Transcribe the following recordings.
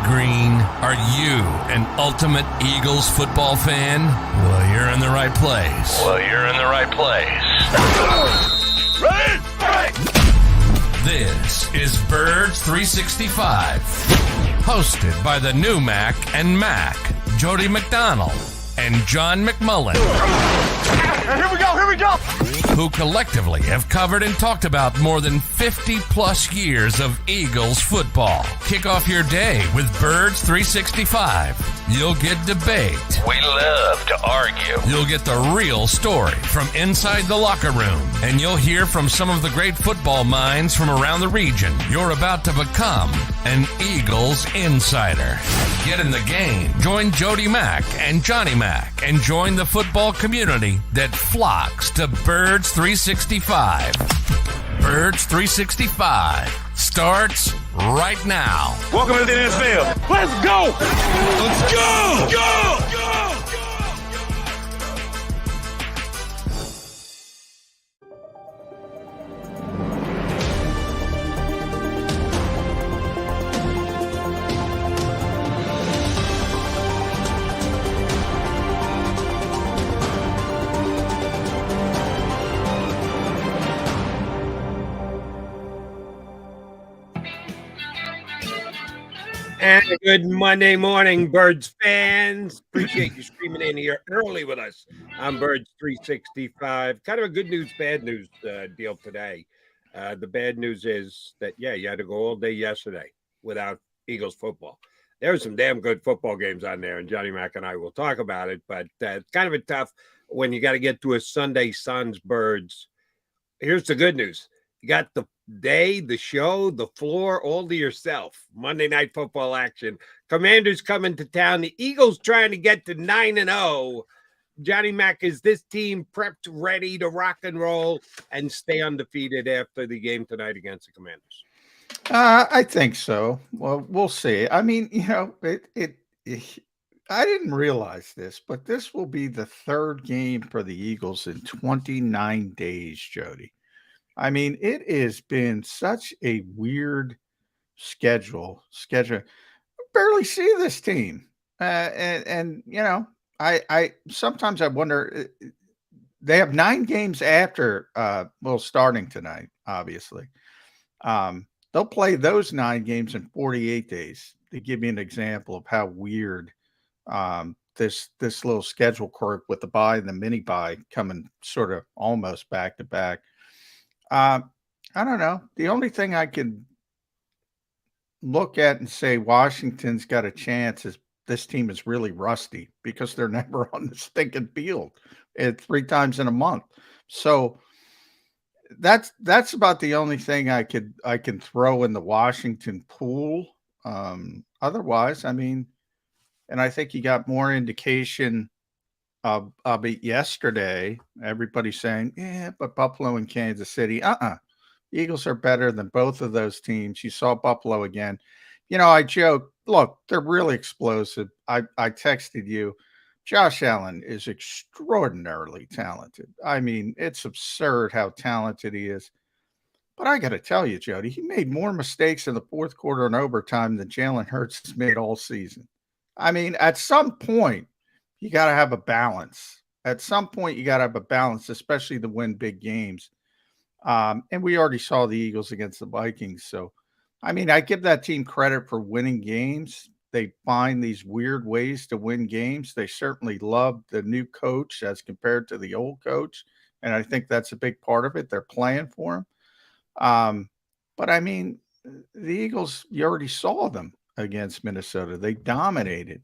green. Are you an ultimate Eagles football fan? Well, you're in the right place. Ready? This is Birds 365, hosted by the new Mac and Mac, Jody McDonald and John McMullen. Here we go! Who collectively have covered and talked about more than 50 plus years of Eagles football. Kick off your day with Birds 365. You'll get debate. We love to argue. You'll get the real story from inside the locker room. And you'll hear from some of the great football minds from around the region. You're about to become an Eagles insider. Get in the game. Join Jody Mack and Johnny Mack and join the football community that flocks to Birds 365. Birds 365 starts right now. Welcome to the NFL. Let's go! Let's go! Go! And good Monday morning, Birds fans. Appreciate you streaming in here early with us on Birds 365. Kind of a good news, bad news deal today. The bad news is that, you had to go all day yesterday without Eagles football. There were some damn good football games on there, and Johnny Mack and I will talk about it, but it's kind of a tough when you got to get to a Sunday Suns Birds. Here's the good news. You got the day, the show, the floor, all to yourself. Monday Night Football action. Commanders coming to town. The Eagles trying to get to 9-0. Johnny Mack, is this team prepped, ready to rock and roll and stay undefeated after the game tonight against the Commanders? I think so. Well, we'll see. I mean, I didn't realize this, but this will be the third game for the Eagles in 29 days, Jody. I mean, it has been such a weird schedule. Barely see this team. I sometimes I wonder, they have 9 games after, starting tonight, obviously. They'll play those 9 games in 48 days to give you an example of how weird this little schedule quirk with the bye and the mini bye coming sort of almost back to back. I don't know. The only thing I can look at and say Washington's got a chance is this team is really rusty because they're never on the stinking field 3 times in a month. So that's about the only thing I can throw in the Washington pool. Otherwise, I mean, and I think you got more indication of it yesterday. Everybody's saying, but Buffalo and Kansas City, the Eagles are better than both of those teams. You saw Buffalo again. I joke, look, they're really explosive. I texted you, Josh Allen is extraordinarily talented. I mean, it's absurd how talented he is. But I got to tell you, Jody, he made more mistakes in the fourth quarter and overtime than Jalen Hurts has made all season. I mean, at some point, you got to have a balance. At some point, you got to have a balance, especially to win big games. And we already saw the Eagles against the Vikings. So, I mean, I give that team credit for winning games. They find these weird ways to win games. They certainly love the new coach as compared to the old coach. And I think that's a big part of it. They're playing for him. But, I mean, the Eagles, you already saw them against Minnesota. They dominated.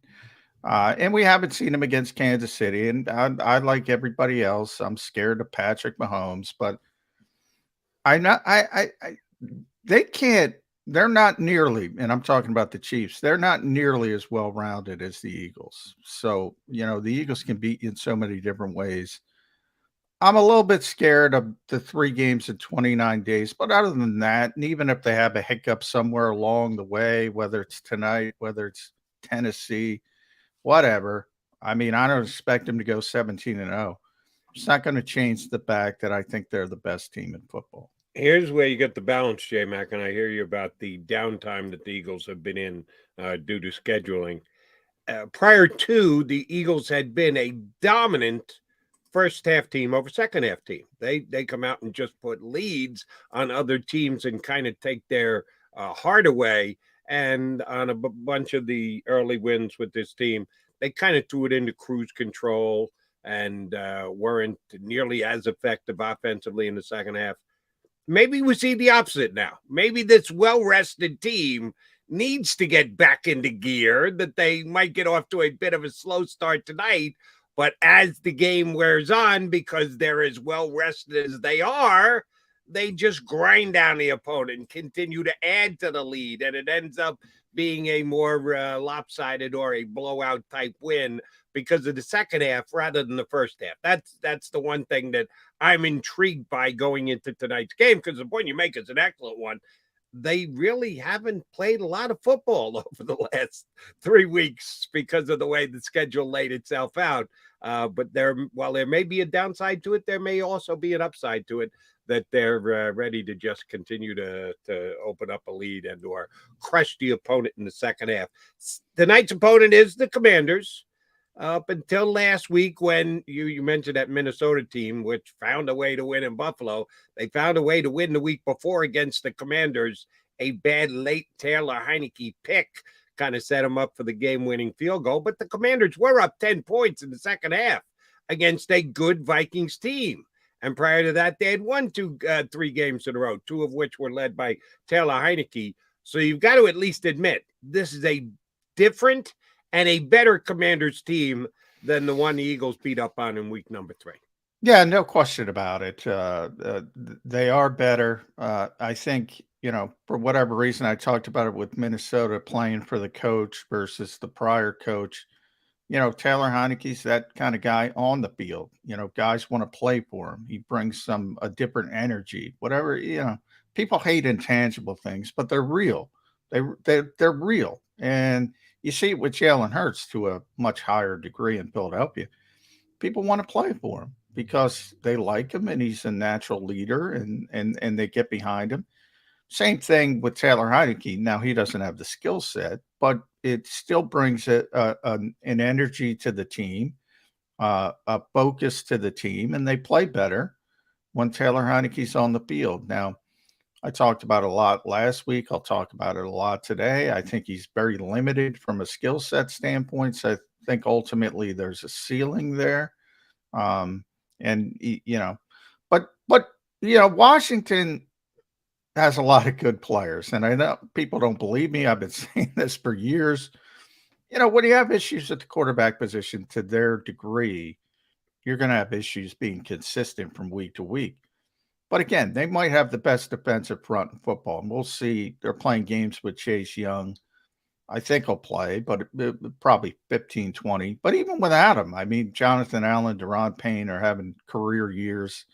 And we haven't seen them against Kansas City. And I like everybody else, I'm scared of Patrick Mahomes. But they're not nearly, and I'm talking about the Chiefs, they're not nearly as well-rounded as the Eagles. So, the Eagles can beat you in so many different ways. I'm a little bit scared of the 3 games in 29 days, but other than that, and even if they have a hiccup somewhere along the way, whether it's tonight, whether it's Tennessee, whatever, I mean, I don't expect them to go 17-0. It's not going to change the fact that I think they're the best team in football. Here's where you get the balance, J Mac, and I hear you about the downtime that the Eagles have been in due to scheduling. Prior to, the Eagles had been a dominant first half team over second half team. They come out and just put leads on other teams and kind of take their heart away. And on a bunch of the early wins with this team, they kind of threw it into cruise control and weren't nearly as effective offensively in the second half. Maybe we see the opposite now. Maybe this well-rested team needs to get back into gear, that they might get off to a bit of a slow start tonight. But as the game wears on, because they're as well-rested as they are, they just grind down the opponent and continue to add to the lead. And it ends up being a more lopsided or a blowout type win because of the second half rather than the first half. That's the one thing that I'm intrigued by going into tonight's game, because the point you make is an excellent one. They really haven't played a lot of football over the last 3 weeks because of the way the schedule laid itself out. But while there may be a downside to it, there may also be an upside to it, that they're ready to just continue to open up a lead and or crush the opponent in the second half. Tonight's opponent is the Commanders. Up until last week, when you mentioned that Minnesota team, which found a way to win in Buffalo, they found a way to win the week before against the Commanders. A bad late Taylor Heineke pick kind of set them up for the game-winning field goal. But the Commanders were up 10 points in the second half against a good Vikings team. And prior to that, they had won 3 games in a row, 2 of which were led by Taylor Heineke. So you've got to at least admit this is a different and a better Commanders team than the one the Eagles beat up on in week number 3. Yeah, no question about it. They are better. I think, for whatever reason, I talked about it with Minnesota playing for the coach versus the prior coach. Taylor Heineke's that kind of guy on the field. Guys want to play for him. He brings a different energy. Whatever, people hate intangible things, but they're real. They're real. And you see it with Jalen Hurts to a much higher degree in Philadelphia. People want to play for him because they like him and he's a natural leader, and they get behind him. Same thing with Taylor Heineke. Now, he doesn't have the skill set, but it still brings an energy to the team, a focus to the team, and they play better when Taylor Heineke's on the field. Now, I talked about it a lot last week. I'll talk about it a lot today. I think he's very limited from a skill set standpoint. So I think ultimately there's a ceiling there. And Washington has a lot of good players. And I know people don't believe me. I've been saying this for years. When you have issues at the quarterback position to their degree, you're going to have issues being consistent from week to week. But again, they might have the best defensive front in football. And we'll see. They're playing games with Chase Young. I think he'll play, but probably 15, 20. But even without him, I mean, Jonathan Allen, Deron Payne are having career years.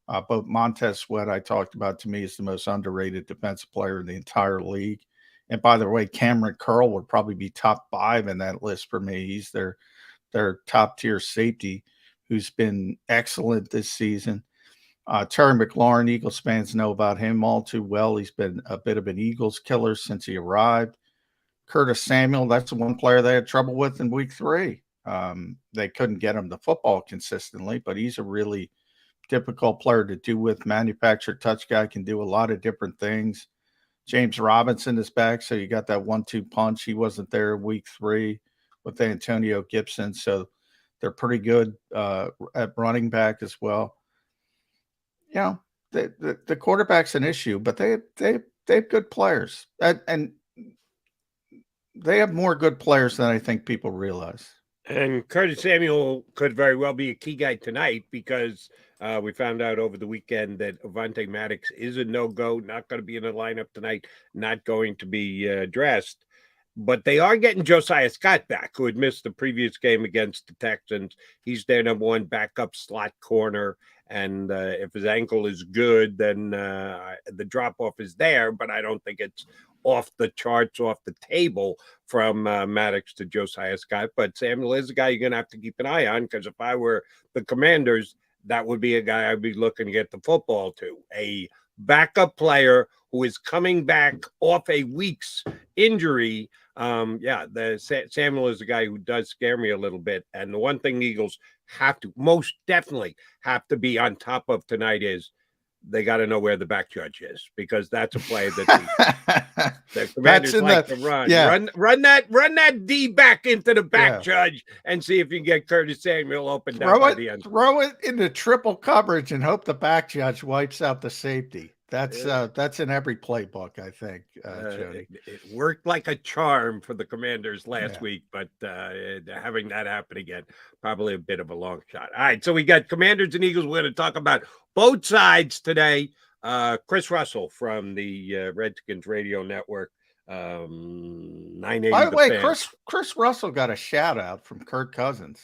But Montez Sweat, I talked about, to me, is the most underrated defensive player in the entire league. And by the way, Cameron Curl would probably be top 5 in that list for me. He's their top-tier safety who's been excellent this season. Terry McLaurin, Eagles fans know about him all too well. He's been a bit of an Eagles killer since he arrived. Curtis Samuel, that's the one player they had trouble with in week 3. They couldn't get him the football consistently, but he's a really difficult player to do with. Manufactured touch guy, can do a lot of different things. James Robinson is back, so you got that 1-2 punch. He wasn't there week 3 with Antonio Gibson, so they're pretty good at running back as well. The quarterback's an issue, but they have good players, and they have more good players than I think people realize. And Curtis Samuel could very well be a key guy tonight, because we found out over the weekend that Avonte Maddox is a no-go, not going to be in the lineup tonight, not going to be dressed. But they are getting Josiah Scott back, who had missed the previous game against the Texans. He's their number 1 backup slot corner. And if his ankle is good, then the drop-off is there. But I don't think it's off the charts, off the table from Maddox to Josiah Scott. But Samuel is a guy you're going to have to keep an eye on, because if I were the Commanders, that would be a guy I'd be looking to get the football to. A backup player who is coming back off a week's injury. Samuel is a guy who does scare me a little bit. And the one thing the Eagles have to most definitely have to be on top of tonight is they got to know where the back judge is, because that's a play that the Commanders like to run. Yeah. Run that D back into the back judge and see if you can get Curtis Samuel open down by the end. Throw it into triple coverage and hope the back judge wipes out the safety. That's in every playbook, I think, Jody. It worked like a charm for the Commanders last week, but having that happen again, probably a bit of a long shot. All right, so we got Commanders and Eagles. We're going to talk about both sides today. Chris Russell from the Redskins Radio Network, 980. By the way, Chris Russell got a shout out from Kirk Cousins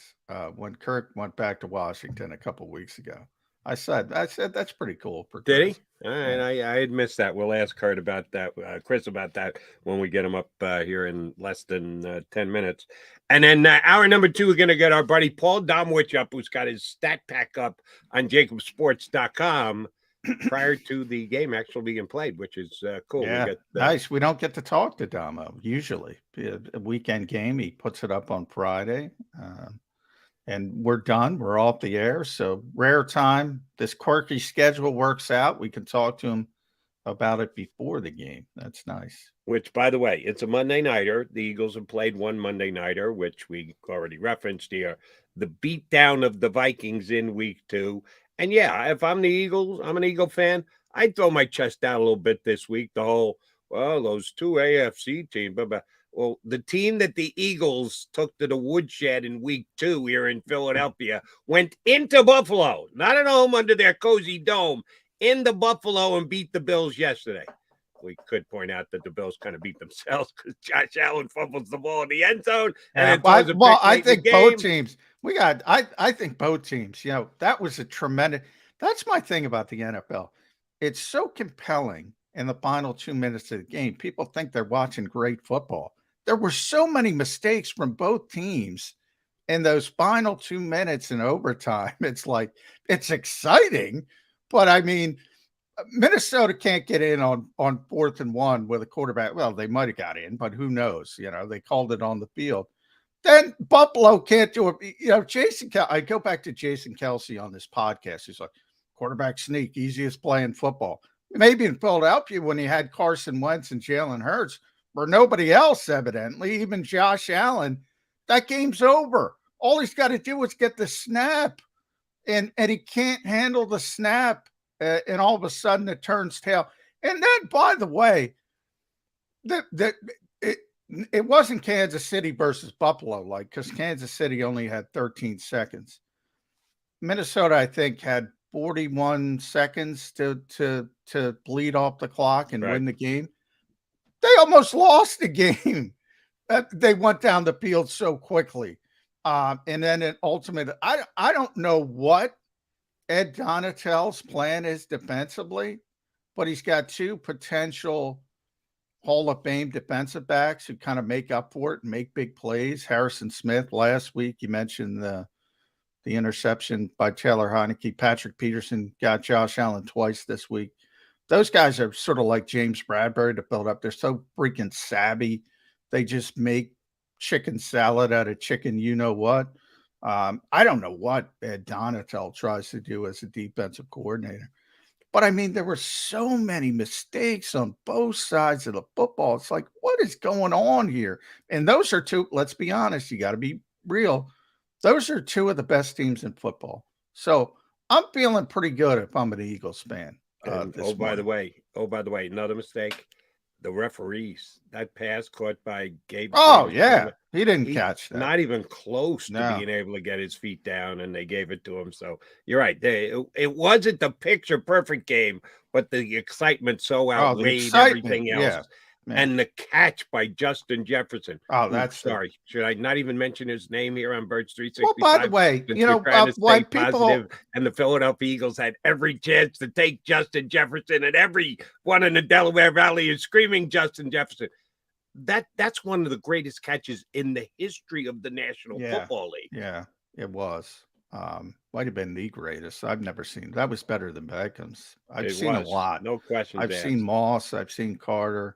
when Kirk went back to Washington a couple weeks ago. I said that's pretty cool. For Chris. Did he? All right, I had missed that. We'll ask Kurt about that, Chris about that when we get him up here in less than 10 minutes. And then hour number 2, we're going to get our buddy Paul Domowitch up, who's got his stat pack up on JAKIBsports.com prior to the game actually being played, which is cool. Yeah, nice. We don't get to talk to Domo usually. A weekend game, he puts it up on Friday. And we're done. We're off the air. So rare time. This quirky schedule works out. We can talk to him about it before the game. That's nice. Which, by the way, it's a Monday nighter. The Eagles have played one Monday nighter, which we already referenced here. The beatdown of the Vikings in week 2. And yeah, if I'm the Eagles, I'm an Eagle fan, I'd throw my chest out a little bit this week. The whole, those 2 AFC teams, Well, the team that the Eagles took to the woodshed in week 2 here in Philadelphia went into Buffalo, not at home under their cozy dome, into Buffalo and beat the Bills yesterday. We could point out that the Bills kind of beat themselves because Josh Allen fumbles the ball in the end zone. And I think both teams. I think both teams. That was a tremendous. That's my thing about the NFL. It's so compelling in the final 2 minutes of the game. People think they're watching great football. There were so many mistakes from both teams in those final 2 minutes in overtime. It's like, it's exciting, but I mean, Minnesota can't get in on 4th and 1 with a quarterback. Well, they might have got in, but who knows? They called it on the field. Then Buffalo can't do it. I go back to Jason Kelsey on this podcast. He's like, quarterback sneak, easiest play in football. Maybe in Philadelphia when he had Carson Wentz and Jalen Hurts, or nobody else, evidently, even Josh Allen, that game's over. All he's got to do is get the snap, and he can't handle the snap, and all of a sudden it turns tail. And then, by the way, it wasn't Kansas City versus Buffalo, because Kansas City only had 13 seconds. Minnesota, I think, had 41 seconds to bleed off the clock and win the game. They almost lost the game. They went down the field so quickly. And then it ultimately, I don't know what Ed Donatell's plan is defensively, but he's got 2 potential Hall of Fame defensive backs who kind of make up for it and make big plays. Harrison Smith last week, you mentioned the interception by Taylor Heineke. Patrick Peterson got Josh Allen twice this week. Those guys are sort of like James Bradbury to build up. They're so freaking savvy. They just make chicken salad out of chicken, what. I don't know what Ed Donatell tries to do as a defensive coordinator. But, I mean, there were so many mistakes on both sides of the football. It's like, what is going on here? And those are 2, let's be honest, you got to be real. Those are 2 of the best teams in football. So I'm feeling pretty good if I'm an Eagles fan. By the way, another mistake. The referees, that pass caught by Gabe. Oh, yeah. He didn't catch that. Not even close to being able to get his feet down, and they gave it to him. So you're right. It wasn't the picture-perfect game, but the excitement so outweighed everything else. Yeah. And the catch by Justin Jefferson. Oh, that's sorry. Should I not even mention his name here on Birds 365? Well, by the way, why people and the Philadelphia Eagles had every chance to take Justin Jefferson, and everyone in the Delaware Valley is screaming Justin Jefferson. That's one of the greatest catches in the history of the National Football League. Yeah, it was. Might have been the greatest. I've never seen. That was better than Beckham's. I've It seen a was. lot. No questions I've asked. seen Moss. I've seen Carter.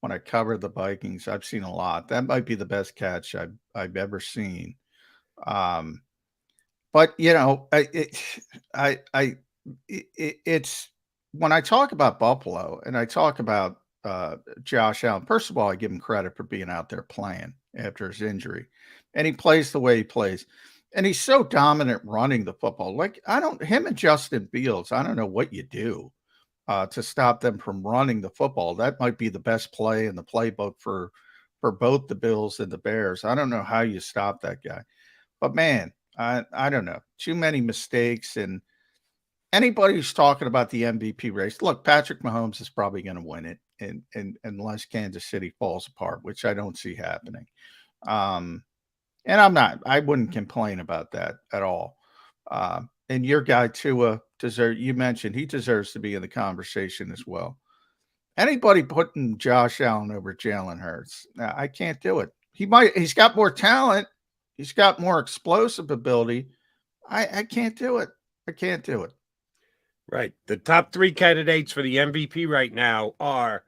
When I covered the Vikings, I've seen a lot. That might be the best catch I've ever seen. But you know, it's when I talk about Buffalo and I talk about Josh Allen. First of all, I give him credit for being out there playing after his injury, and he plays the way he plays, and he's so dominant running the football. Like him and Justin Fields. I don't know what you do to stop them from running the football. That might be the best play in the playbook for both the Bills and the Bears. I don't know how you stop that guy, but man, I don't know. Too many mistakes. And anybody who's talking about the MVP race, look, Patrick Mahomes is probably going to win it, and unless Kansas City falls apart, which I don't see happening. And I wouldn't complain about that at all. And your guy Tua you mentioned he deserves to be in the conversation as well. Anybody putting Josh Allen over Jalen Hurts, I can't do it. He's got more talent. He's got more explosive ability. I can't do it. I can't do it. Right. The top 3 candidates for the MVP right now are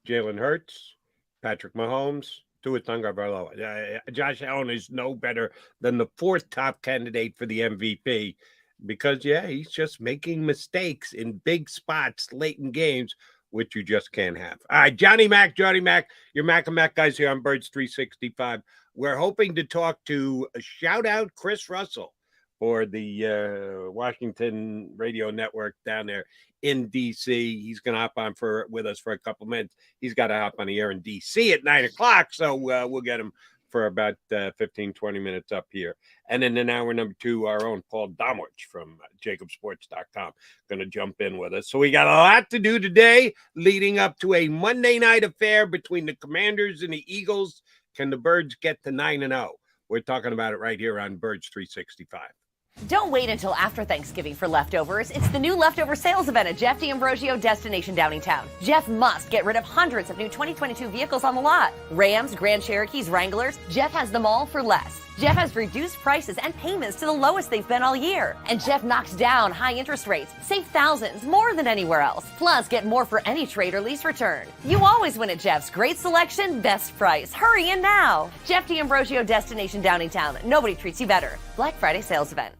Jalen Hurts, Patrick Mahomes, Tua Tagovailoa. Josh Allen is no better than the 4th top candidate for the MVP because, he's just making mistakes in big spots late in games, which you just can't have. All right, Johnny Mac, your Mac and Mac guys here on Birds 365. We're hoping to talk to shout out Chris Russell for the Washington radio network down there in D.C. He's going to hop on with us for a couple minutes. He's got to hop on the air in D.C. at 9 o'clock, so we'll get him for about 15, 20 minutes up here. And then in hour number 2, our own Paul Domowitch from JAKIBSports.com going to jump in with us. So we got a lot to do today leading up to a Monday night affair between the Commanders and the Eagles. Can the Birds get to 9-0? We're talking about it right here on Birds 365. Don't wait until after Thanksgiving for leftovers. It's the new leftover sales event at Jeff D'Ambrosio Destination Downingtown. Jeff must get rid of hundreds of new 2022 vehicles on the lot. Rams, Grand Cherokees, Wranglers. Jeff has them all for less. Jeff has reduced prices and payments to the lowest they've been all year. And Jeff knocks down high interest rates. Save thousands more than anywhere else. Plus, get more for any trade or lease return. You always win at Jeff's. Great selection, best price. Hurry in now. Jeff D'Ambrosio Destination Downingtown. Nobody treats you better. Black Friday sales event.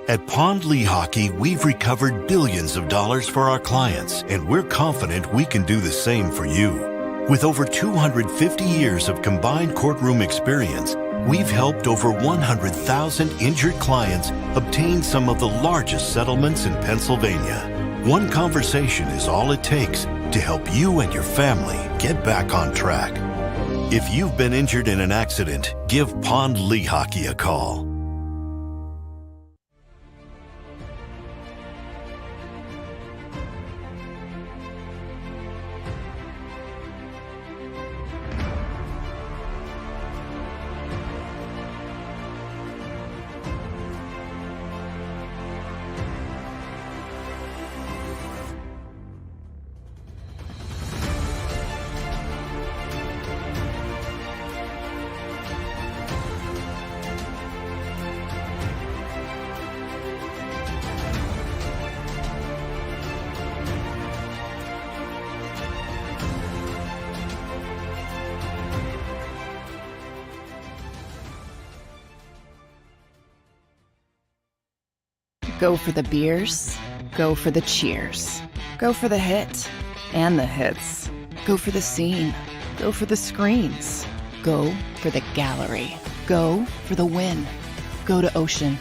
At Pond Lehocky, we've recovered billions of dollars for our clients, and we're confident we can do the same for you. With over 250 years of combined courtroom experience, we've helped over 100,000 injured clients obtain some of the largest settlements in Pennsylvania. One conversation is all it takes to help you and your family get back on track. If you've been injured in an accident, give Pond Lehocky a call. Go for the beers, go for the cheers, go for the hit and the hits, go for the scene, go for the screens, go for the gallery, go for the win, go to Ocean.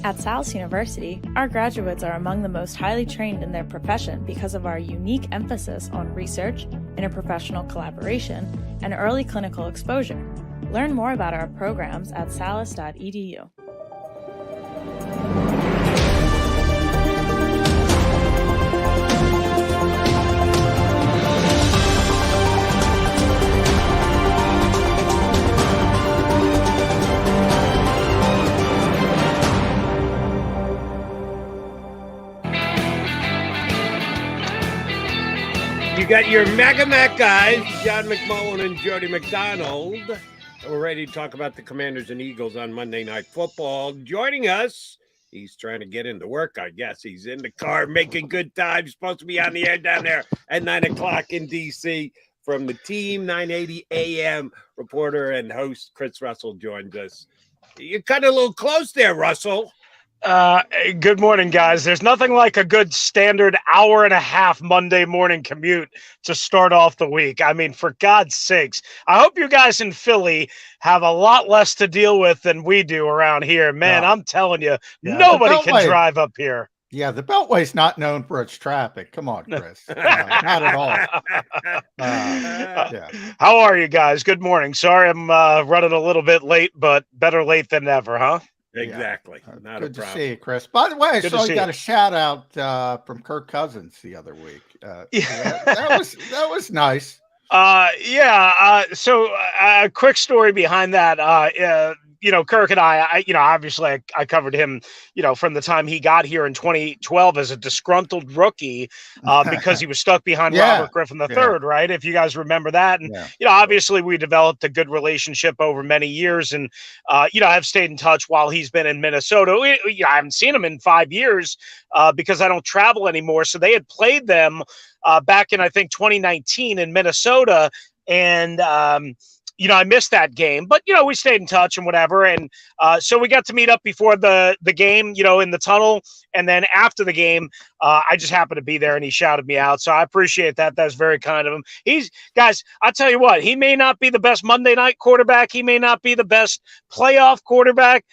At Salus University, our graduates are among the most highly trained in their profession because of our unique emphasis on research, interprofessional collaboration, and early clinical exposure. Learn more about our programs at salis.edu. You got your Mega Mac guys, John McMullen and Jody McDonald. We're ready to talk about the Commanders and Eagles on Monday Night Football. Joining us, he's trying to get into work, I guess. He's in the car making good time. He's supposed to be on the air down there at 9 o'clock in D.C. From the team, 980 AM reporter and host Chris Russell joins us. You're kind of a little close there, Russell. Good morning, guys. There's nothing like a good standard hour and a half Monday morning commute to start off the week. I mean, for God's sakes, I hope you guys in Philly have a lot less to deal with than we do around here. Man, I'm telling you, nobody can drive up here. Yeah, the Beltway's not known for its traffic. Come on, Chris. Not at all. How are you guys? Good morning. Sorry I'm running a little bit late, but better late than never, huh? Exactly. Not good to see you, Chris. By the way, I saw you got a shout out from Kirk Cousins the other week. That was nice. So a quick story behind that. Kirk and I obviously I covered him, from the time he got here in 2012 as a disgruntled rookie because he was stuck behind Robert Griffin III, right? If you guys remember that. And, obviously we developed a good relationship over many years. And, I've stayed in touch while he's been in Minnesota. I haven't seen him in 5 years because I don't travel anymore. So they had played them back in, I think, 2019 in Minnesota. And, I missed that game, but, we stayed in touch and whatever. And so we got to meet up before the game, in the tunnel. And then after the game, I just happened to be there and he shouted me out. So I appreciate that. That's very kind of him. Guys, I'll tell you what, he may not be the best Monday night quarterback. He may not be the best playoff quarterback,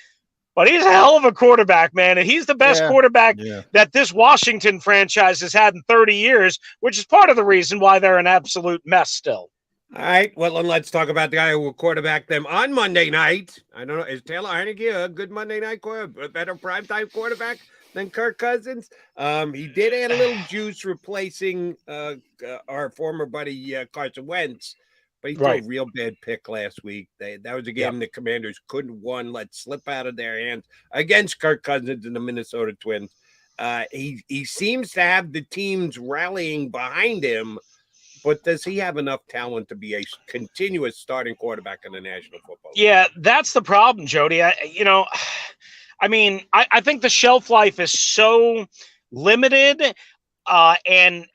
but he's a hell of a quarterback, man. And he's the best quarterback that this Washington franchise has had in 30 years, which is part of the reason why they're an absolute mess still. All right, well, then let's talk about the guy who will quarterback them on Monday night. I don't know, is Taylor Heineke a good Monday night quarterback, a better primetime quarterback than Kirk Cousins? He did add a little juice replacing our former buddy Carson Wentz, but he threw a real bad pick last week. That was a game the Commanders couldn't let slip out of their hands against Kirk Cousins and the Minnesota Twins. He seems to have the teams rallying behind him. But does he have enough talent to be a continuous starting quarterback in the National Football League? Yeah, that's the problem, Jody. I think the shelf life is so limited and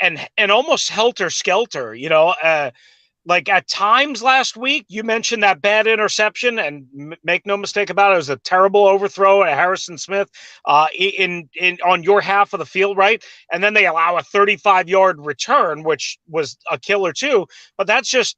almost helter-skelter, like at times last week, you mentioned that bad interception, and make no mistake about it, it was a terrible overthrow at Harrison Smith in on your half of the field, right? And then they allow a 35-yard return, which was a killer too. But that's just,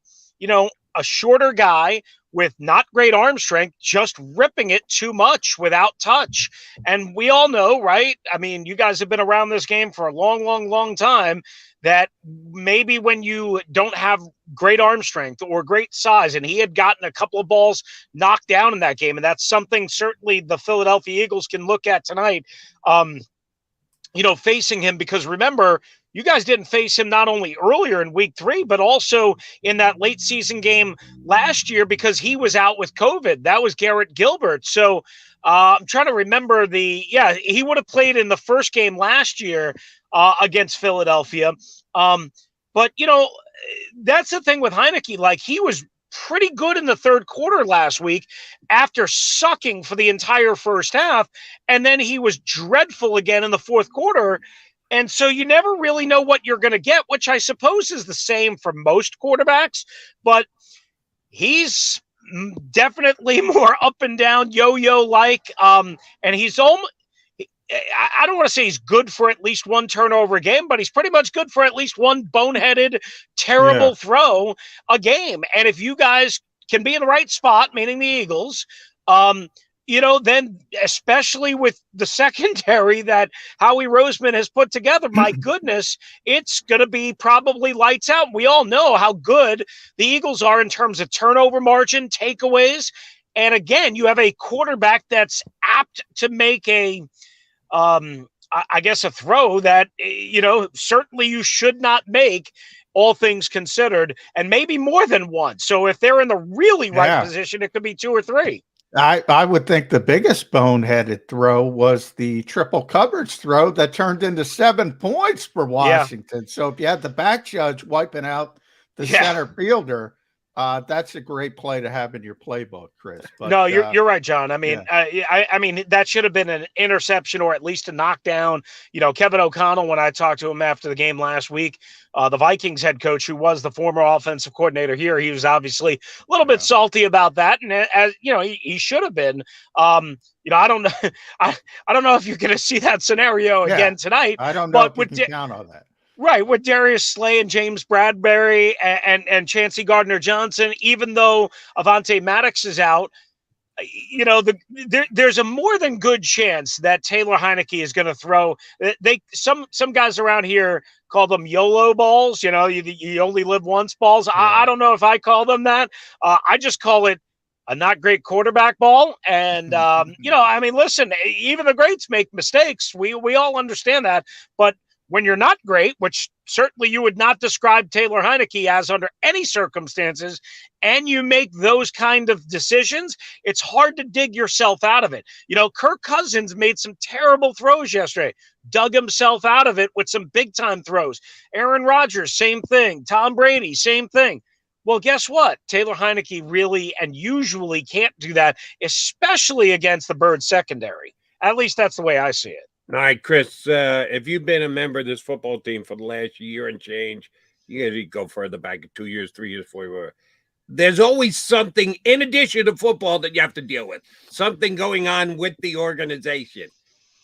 a shorter guy with not great arm strength, just ripping it too much without touch. And we all know, right? I mean, you guys have been around this game for a long, long, long time, that maybe when you don't have great arm strength or great size, and he had gotten a couple of balls knocked down in that game, and that's something certainly the Philadelphia Eagles can look at tonight, facing him, because remember, you guys didn't face him not only earlier in week 3, but also in that late season game last year because he was out with COVID. That was Garrett Gilbert. So I'm trying to remember he would have played in the first game last year against Philadelphia. But, that's the thing with Heineke. Like, he was pretty good in the third quarter last week after sucking for the entire first half. And then he was dreadful again in the fourth quarter. And so you never really know what you're going to get, which I suppose is the same for most quarterbacks. But he's definitely more up and down, yo-yo like. And he's almost, I don't want to say he's good for at least one turnover a game, but he's pretty much good for at least one boneheaded, terrible throw a game. And if you guys can be in the right spot, meaning the Eagles, then especially with the secondary that Howie Roseman has put together, my goodness, it's going to be probably lights out. We all know how good the Eagles are in terms of turnover margin, takeaways. And again, you have a quarterback that's apt to make a throw that, certainly you should not make, all things considered, and maybe more than one. So if they're in the really right position, it could be 2 or 3. I would think the biggest boneheaded throw was the triple coverage throw that turned into 7 points for Washington. Yeah. So if you had the back judge wiping out the center fielder, that's a great play to have in your playbook, Chris. But, no, you're right, John. I mean, I mean, that should have been an interception or at least a knockdown. Kevin O'Connell, when I talked to him after the game last week, the Vikings head coach, who was the former offensive coordinator here, he was obviously a little bit salty about that, and as he should have been. I don't know. I don't know if you're going to see that scenario again tonight. I don't know if you can count on that. Right, with Darius Slay and James Bradbury and Chancey Gardner-Johnson, even though Avonte Maddox is out, there's a more than good chance that Taylor Heineke is going to throw. Some guys around here call them YOLO balls. You only live once balls. Yeah. I don't know if I call them that. I just call it a not great quarterback ball. And listen, even the greats make mistakes. We all understand that, but when you're not great, which certainly you would not describe Taylor Heineke as under any circumstances, and you make those kind of decisions, it's hard to dig yourself out of it. Kirk Cousins made some terrible throws yesterday, dug himself out of it with some big-time throws. Aaron Rodgers, same thing. Tom Brady, same thing. Well, guess what? Taylor Heineke really and usually can't do that, especially against the Birds secondary. At least that's the way I see it. All right, Chris, if you've been a member of this football team for the last year and change, you gotta go further back, 2 years, 3 years, 4 years. There's always something in addition to football that you have to deal with, something going on with the organization.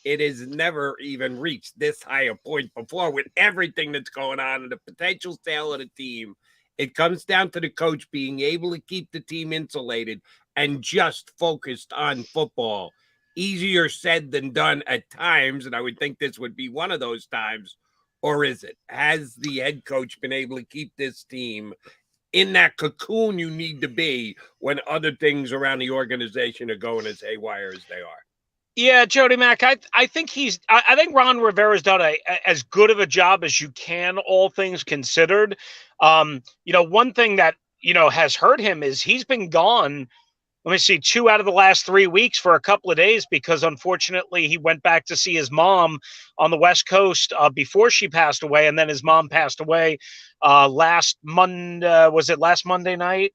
It has never even reached this high a point before with everything that's going on and the potential sale of the team. It comes down to the coach being able to keep the team insulated and just focused on football. Easier said than done at times, and I would think this would be one of those times. Or is it? Has the head coach been able to keep this team in that cocoon you need to be when other things around the organization are going as haywire as they are? Yeah, Jody Mack, I think I think Ron Rivera's done as good of a job as you can, all things considered. One thing that, has hurt him is he's been gone. Let me see, 2 out of the last 3 weeks for a couple of days because, unfortunately, he went back to see his mom on the West Coast before she passed away, and then his mom passed away last Monday. Was it last Monday night?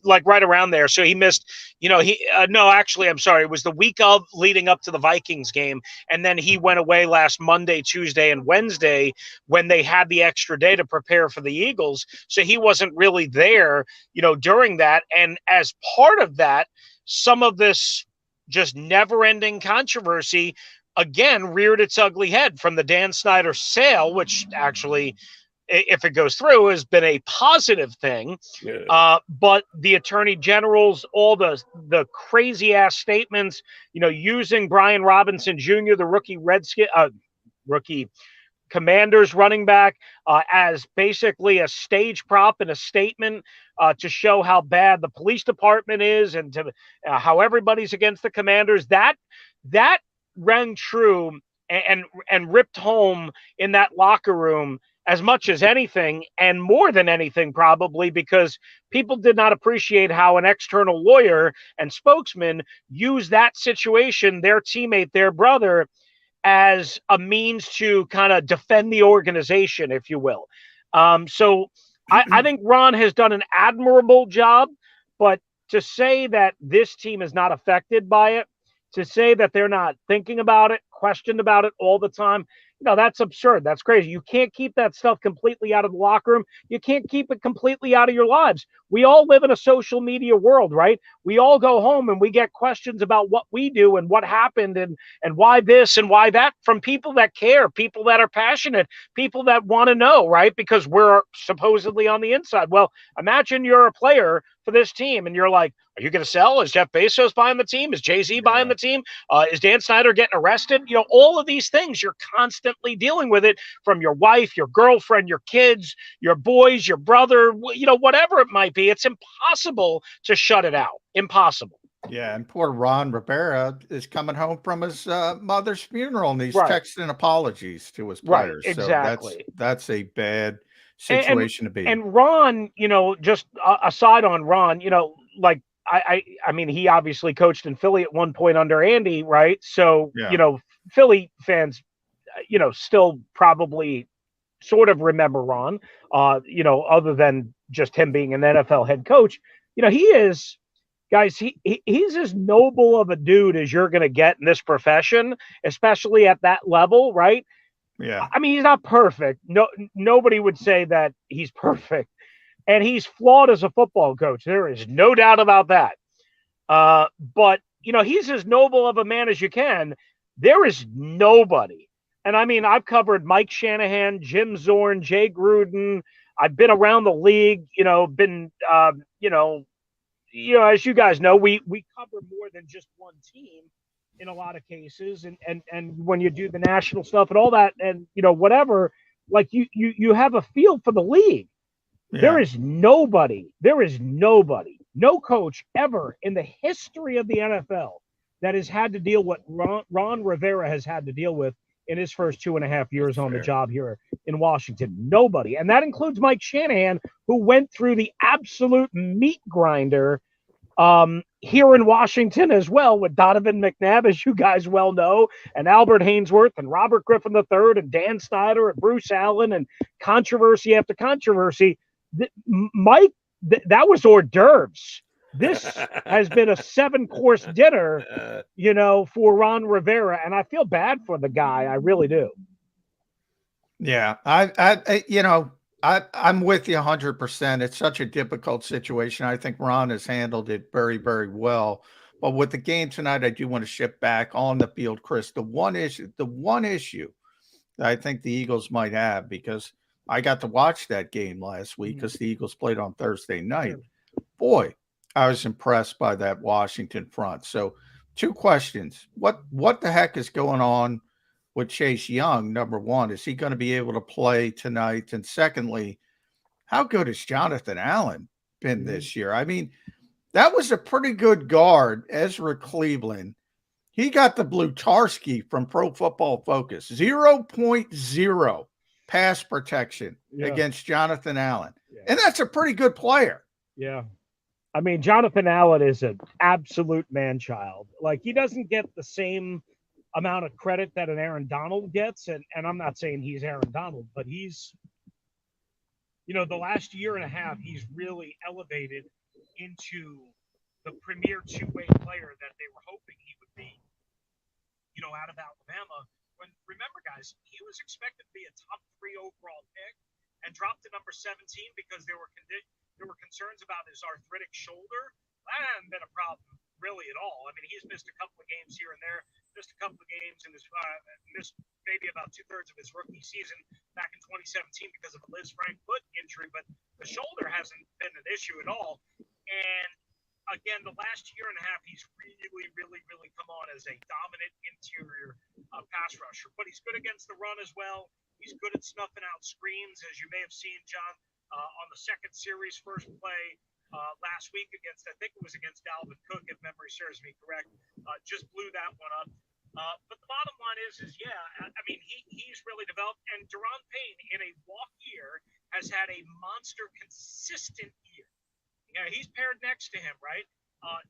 Like right around there. So he missed, no, actually, I'm sorry. It was the week of leading up to the Vikings game, and then he went away last Monday, Tuesday, and Wednesday when they had the extra day to prepare for the Eagles. So he wasn't really there, during that. And as part of that, some of this just never-ending controversy again reared its ugly head from the Dan Snyder sale, which actually, if it goes through, has been a positive thing. Yeah. But the attorney generals, all the crazy ass statements, using Brian Robinson Jr., the rookie Commanders running back, as basically a stage prop and a statement to show how bad the police department is and to how everybody's against the Commanders. That rang true and ripped home in that locker room as much as anything, and more than anything probably, because people did not appreciate how an external lawyer and spokesman used that situation, their teammate, their brother, as a means to kind of defend the organization, if you will. So I think Ron has done an admirable job, but to say that this team is not affected by it, to say that they're not thinking about it, questioned about it all the time, that's absurd. That's crazy. You can't keep that stuff completely out of the locker room. You can't keep it completely out of your lives. We all live in a social media world, right? We all go home and we get questions about what we do and what happened and why this and why that from people that care, people that are passionate, people that want to know, right? Because we're supposedly on the inside. Well, imagine you're a player for this team and you're like, Are you going to sell? Is Jeff Bezos buying the team? Is Jay-Z buying the team? Is Dan Snyder getting arrested? You know, all of these things, you're constantly dealing with it from your wife, your girlfriend, your kids, your boys, your brother, you know, whatever it might be. It's impossible to shut it out. Impossible. Yeah, and poor Ron Rivera is coming home from his mother's funeral, and he's texting apologies to his players. Exactly. So that's a bad situation to be. And Ron, you know, just aside on Ron, you know, like I mean, he obviously coached in Philly at one point under Andy, right? So you know, Philly fans, you know, still probably sort of remember Ron, you know, other than just him being an NFL head coach. You know, he is. Guys, he's as noble of a dude as you're going to get in this profession, especially at that level, right? Yeah. I mean, he's not perfect. Nobody would say that he's perfect. And he's flawed as a football coach. There is no doubt about that. But, you know, he's as noble of a man as you can. There is nobody. And, I mean, I've covered Mike Shanahan, Jim Zorn, Jay Gruden. I've been around the league, you know, as you guys know, we cover more than just one team in a lot of cases. And when you do the national stuff and all that, and, you know, whatever, like you have a feel for the league. Yeah. There is nobody, no coach ever in the history of the NFL that has had to deal with Ron Rivera has had to deal with in his first 2.5 years on the job here in Washington. Nobody. And that includes Mike Shanahan, who went through the absolute meat grinder here in Washington as well with Donovan McNabb, as you guys well know, and Albert Hainsworth and Robert Griffin III and Dan Snyder and Bruce Allen and controversy after controversy. Mike, that was hors d'oeuvres. This has been a 7-course dinner, you know, for Ron Rivera, and I feel bad for the guy. I really do. Yeah, I'm with you 100%. It's such a difficult situation. I think Ron has handled it very, very well. But with the game tonight, I do want to shift back on the field, Chris. The one issue that I think the Eagles might have, because I got to watch that game last week because the Eagles played on Thursday night. Boy, I was impressed by that Washington front. So 2 questions. What the heck is going on with Chase Young? Number one, is he going to be able to play tonight? And secondly, how good has Jonathan Allen been this year? I mean, that was a pretty good guard, Ezra Cleveland. He got the Blutarski from Pro Football Focus, 0.0 pass protection against Jonathan Allen. Yeah. And that's a pretty good player. Yeah. I mean, Jonathan Allen is an absolute man-child. Like, he doesn't get the same amount of credit that an Aaron Donald gets. And I'm not saying he's Aaron Donald, but he's, you know, the last year and a half, he's really elevated into the premier two-way player that they were hoping he would be, you know, out of Alabama. When, remember, guys, he was expected to be a top 3 overall pick and dropped to number 17 because there were concerns about his arthritic shoulder. That hadn't been a problem really at all. I mean, he's missed a couple of games here and there, missed a couple of games, and missed maybe about 2/3 of his rookie season back in 2017 because of a Liz Frank foot injury. But the shoulder hasn't been an issue at all. And again, the last year and a half, he's really come on as a dominant interior pass rusher. But he's good against the run as well. He's good at snuffing out screens, as you may have seen, John, on the second series first play last week against, I think it was against Dalvin Cook, if memory serves me correct. Just blew that one up. But the bottom line is yeah, I mean, he's really developed. And Daron Payne, in a walk year, has had a monster consistent year. Yeah, he's paired next to him, right?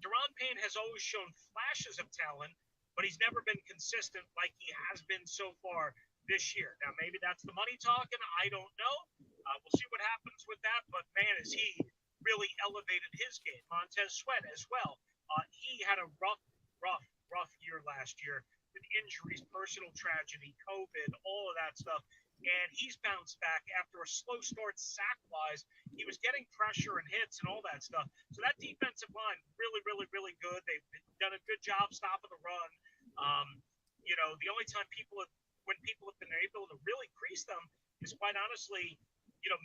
Daron Payne has always shown flashes of talent, but he's never been consistent like he has been so far this year. Now, maybe that's the money talking. I don't know. We'll see what happens with that. But, man, has he really elevated his game. Montez Sweat as well. He had a rough year last year with injuries, personal tragedy, COVID, all of that stuff. And he's bounced back after a slow start sack-wise. He was getting pressure and hits and all that stuff. So that defensive line, really good. They've done a good job stopping the run. You know, the only time when people have been able to really crease them is, quite honestly,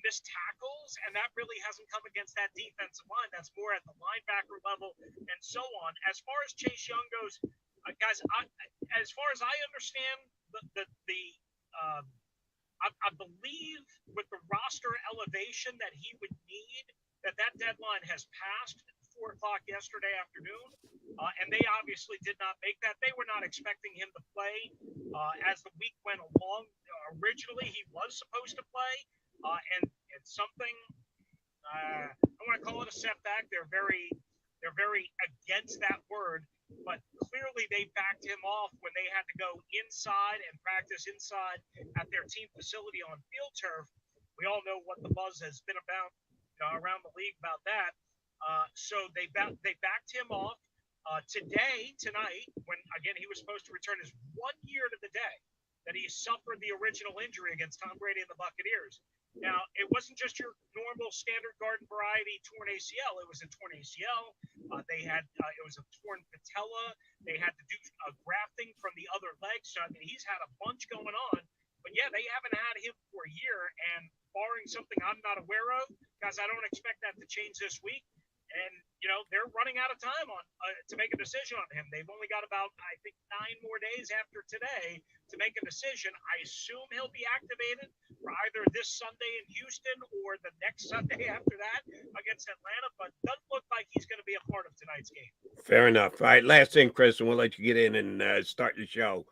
missed tackles, and that really hasn't come against that defensive line. That's more at the linebacker level and so on. As far as Chase Young goes, guys, as far as I understand, I believe with the roster elevation that he would need, that deadline has passed at 4 o'clock yesterday afternoon, and they obviously did not make that. They were not expecting him to play as the week went along. Originally, he was supposed to play, and it's something I want to call it a setback. They're very against that word, but clearly they backed him off when they had to go inside and practice inside at their team facility on field turf. We all know what the buzz has been about around the league about that. So they backed him off tonight, when again he was supposed to return, is 1 year to the day that he suffered the original injury against Tom Brady and the Buccaneers. Now, it wasn't just your normal standard garden variety torn ACL. It was a torn ACL. It was a torn patella. They had to do grafting from the other leg. So, I mean, he's had a bunch going on. But, yeah, they haven't had him for a year. And barring something I'm not aware of, guys, I don't expect that to change this week. And, they're running out of time to make a decision on him. They've only got about, I think, 9 more days after today to make a decision. I assume he'll be activated for either this Sunday in Houston or the next Sunday after that against Atlanta, but doesn't look like he's going to be a part of tonight's game. Fair enough. All right, last thing, Chris, and we'll let you get in and start the show.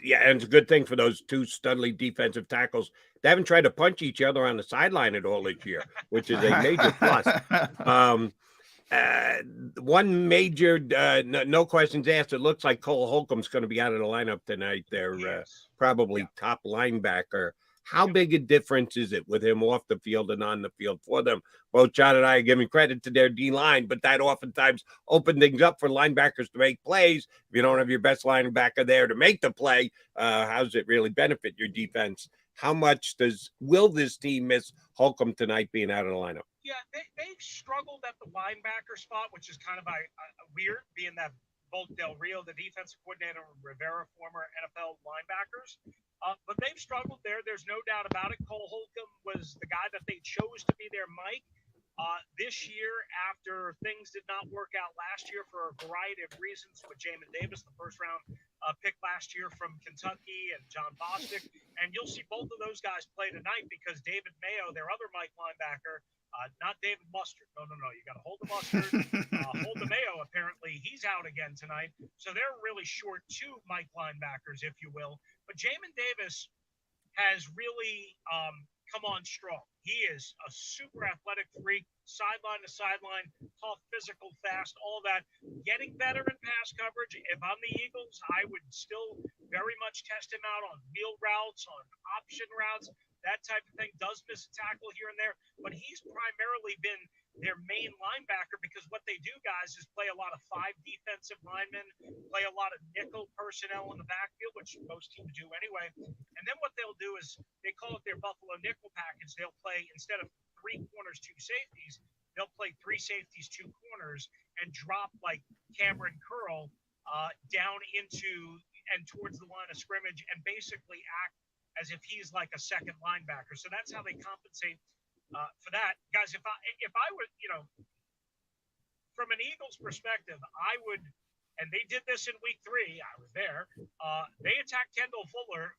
Yeah, and it's a good thing for those two studly defensive tackles. They haven't tried to punch each other on the sideline at all this year, which is a major plus. One major, no questions asked. It looks like Cole Holcomb's going to be out of the lineup tonight. They're probably top linebacker. How big a difference is it with him off the field and on the field for them? Both John and I are giving credit to their D-line, but that oftentimes opens things up for linebackers to make plays. If you don't have your best linebacker there to make the play, how does it really benefit your defense? How much will this team miss Holcomb tonight being out of the lineup? Yeah, they've struggled at the linebacker spot, which is kind of weird, being that both Del Rio, the defensive coordinator, and Rivera, former NFL linebackers. But they've struggled there. There's no doubt about it. Cole Holcomb was the guy that they chose to be their Mike. This year, after things did not work out last year for a variety of reasons with Jamin Davis, the first-round pick last year from Kentucky, and John Bostic, and you'll see both of those guys play tonight because David Mayo, their other Mike linebacker, not David Mustard. No. You got to hold the Mustard. Hold the Mayo, apparently. He's out again tonight. So they're really short 2 Mike linebackers, if you will. But Jamin Davis has really come on strong. He is a super athletic freak, sideline to sideline, tough, physical, fast, all that. Getting better in pass coverage. If I'm the Eagles, I would still very much test him out on wheel routes, on option routes, that type of thing. Does miss a tackle here and there, but he's primarily been their main linebacker because what they do, guys, is play a lot of 5 defensive linemen, play a lot of nickel personnel in the backfield, which most teams do anyway. And then what they'll do is they call it their Buffalo nickel package. They'll play, instead of 3 corners, 2 safeties, they'll play 3 safeties, 2 corners, and drop like Cameron Curl down into and towards the line of scrimmage and basically act as if he's like a second linebacker. So that's how they compensate for that. Guys, if I would, from an Eagles perspective, I would, and they did this in week 3, I was there, they attacked Kendall Fuller,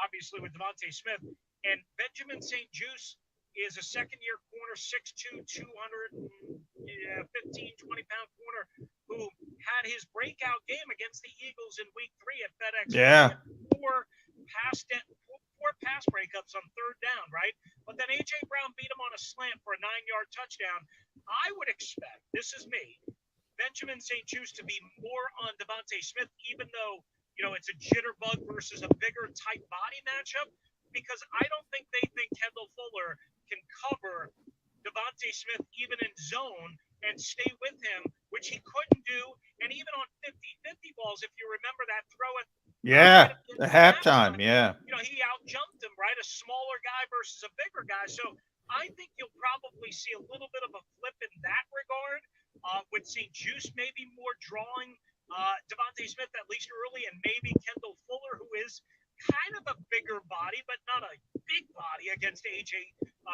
obviously with Devontae Smith, and Benjamin St. Juste is a second-year corner, 6'2", 215, 20-pound corner who had his breakout game against the Eagles in week 3 at FedEx. Yeah. 4 pass breakups on 3rd down, right? But then A.J. Brown beat him on a slant for a 9-yard touchdown. I would expect, this is me, Benjamin St. Juste to be more on Devontae Smith, even though, it's a jitterbug versus a bigger type body matchup, because I don't think they think Kendall Fuller can cover Devontae Smith even in zone and stay with him, which he couldn't do. And even on 50-50 balls, if you remember that throw at the halftime, he outjumped him, right? A smaller guy versus a bigger guy. So I think you'll probably see a little bit of a flip in that regard, with St. Juste maybe more drawing Devontae Smith at least early, and maybe Kendall Fuller, who is kind of a bigger body, but not a big body against A.J.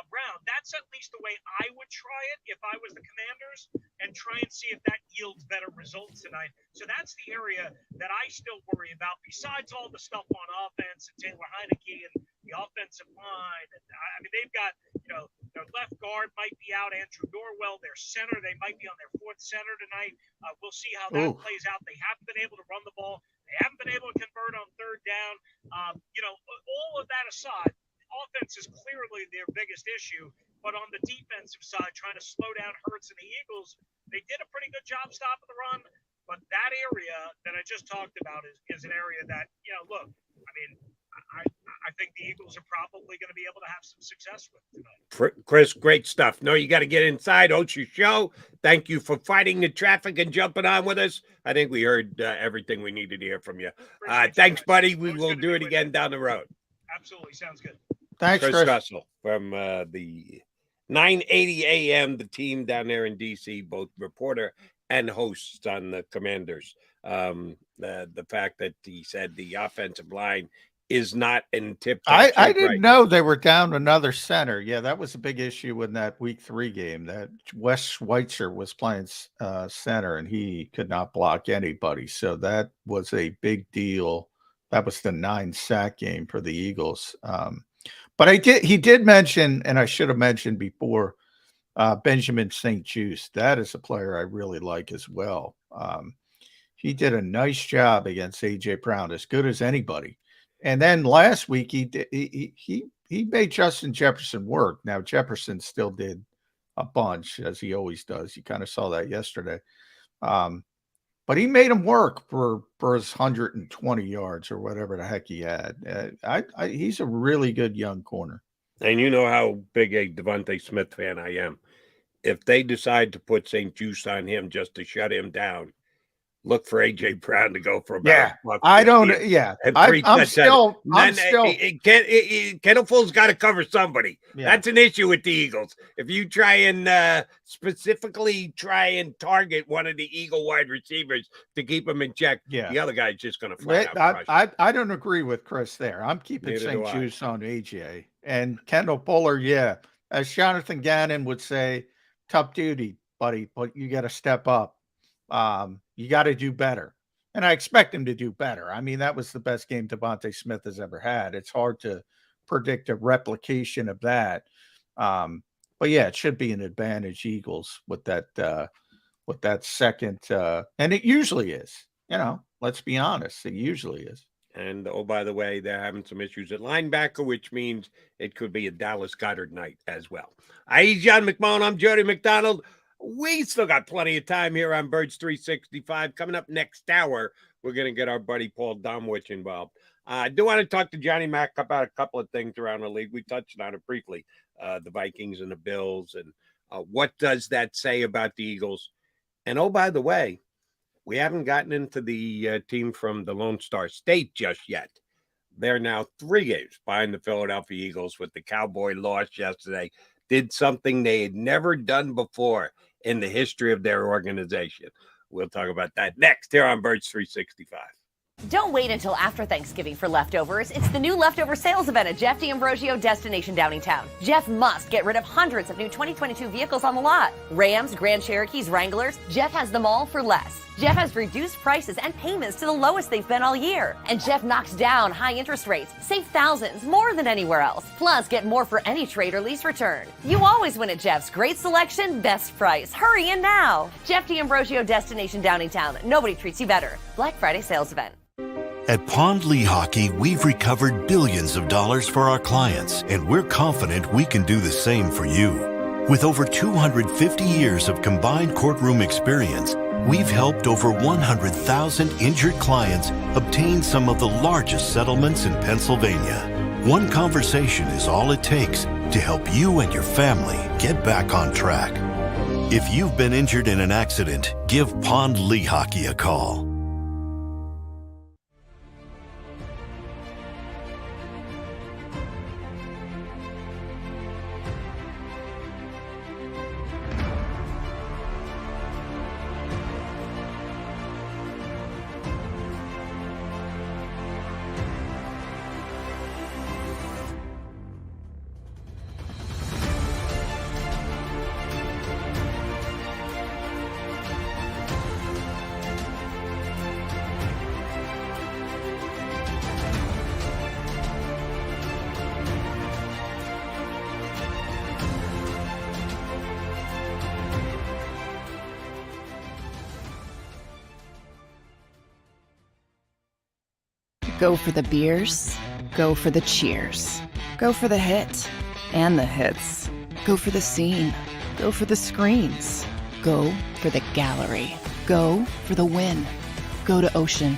Brown. That's at least the way I would try it if I was the Commanders, and try and see if that yields better results tonight. So that's the area that I still worry about, besides all the stuff on offense and Taylor Heineke and the offensive line. And I mean, they've got, their left guard might be out, Andrew Norwell. Their center, they might be on their fourth center tonight. We'll see how that plays out. They haven't been able to run the ball. They haven't been able to convert on third down. All of that aside, offense is clearly their biggest issue. But on the defensive side, trying to slow down Hurts and the Eagles, they did a pretty good job stopping the run. But that area that I just talked about is an area that, look, I mean, I think the Eagles are probably going to be able to have some success with tonight. Chris, great stuff. No, you got to get inside. Host your show. Thank you for fighting the traffic and jumping on with us. I think we heard everything we needed to hear from you. Thanks, buddy. We will do it again down the road. Absolutely. Sounds good. Thanks, Chris Russell from the 980 AM, the team down there in D.C., both reporter and hosts on the Commanders. The fact that he said the offensive line is not in tip-top I didn't right know now. they were down another center. Yeah, that was a big issue in that week 3 game. That Wes Schweitzer was playing center, and he could not block anybody. So that was a big deal. That was the 9-sack game for the Eagles. But he did mention, and I should have mentioned before, Benjamin St-Juste. That is a player I really like as well. He did a nice job against A.J. Brown, as good as anybody. And then last week he made Justin Jefferson work. Now Jefferson still did a bunch, as he always does. You kind of saw that yesterday. But he made him work for his 120 yards or whatever the heck he had. He's a really good young corner. And you know how big a Devontae Smith fan I am. If they decide to put St-Juste on him just to shut him down, look for A.J. Brown to go for about I'm still Kettlefull's got to cover somebody. Yeah. That's an issue with the Eagles. If you try and specifically target one of the Eagle wide receivers to keep him in check, the other guy's just going to fly out. I don't agree with Chris there. I'm keeping St-Juste on A.J. and Kendall Fuller. As Jonathan Gannon would say, tough duty, buddy, but you got to step up. You got to do better. And I expect him to do better. I mean, that was the best game Devontae Smith has ever had. It's hard to predict a replication of that. But yeah, it should be an advantage Eagles with that second. And it usually is, let's be honest. It usually is. And oh, by the way, they're having some issues at linebacker, which means it could be a Dallas Goedert night as well. He's John McMullen. I'm Jody McDonald. We still got plenty of time here on Birds 365. Coming up next hour, we're going to get our buddy Paul Domowitch involved. I do want to talk to Johnny Mac about a couple of things around the league. We touched on it briefly, the Vikings and the Bills, and what does that say about the Eagles? And oh, by the way, we haven't gotten into the team from the Lone Star State just yet. They're now 3 games behind the Philadelphia Eagles with the Cowboy loss yesterday. Did something they had never done before in the history of their organization. We'll talk about that next here on Birds 365. Don't wait until after Thanksgiving for leftovers. It's the new leftover sales event at Jeff D'Ambrosio Destination Downtown. Jeff must get rid of hundreds of new 2022 vehicles on the lot. Rams, Grand Cherokees, Wranglers. Jeff has them all for less. Jeff has reduced prices and payments to the lowest they've been all year. And Jeff knocks down high interest rates. Save thousands more than anywhere else. Plus, get more for any trade or lease return. You always win at Jeff's. Great selection, best price. Hurry in now. Jeff D'Ambrosio Destination Downtown. Nobody treats you better. Black Friday sales event. At Pond Lehocky, we've recovered billions of dollars for our clients, and we're confident we can do the same for you. With over 250 years of combined courtroom experience, we've helped over 100,000 injured clients obtain some of the largest settlements in Pennsylvania. One conversation is all it takes to help you and your family get back on track. If you've been injured in an accident, give Pond Lehocky a call. Go for the beers. Go for the cheers. Go for the hit and the hits. Go for the scene. Go for the screens. Go for the gallery. Go for the win. Go to Ocean.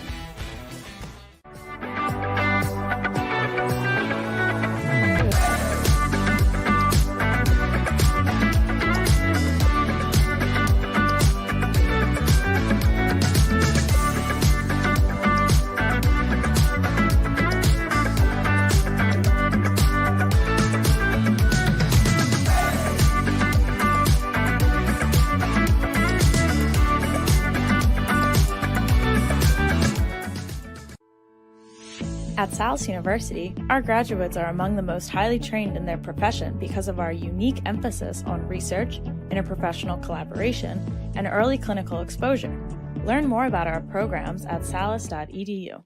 At Salus University, our graduates are among the most highly trained in their profession because of our unique emphasis on research, interprofessional collaboration, and early clinical exposure. Learn more about our programs at salus.edu.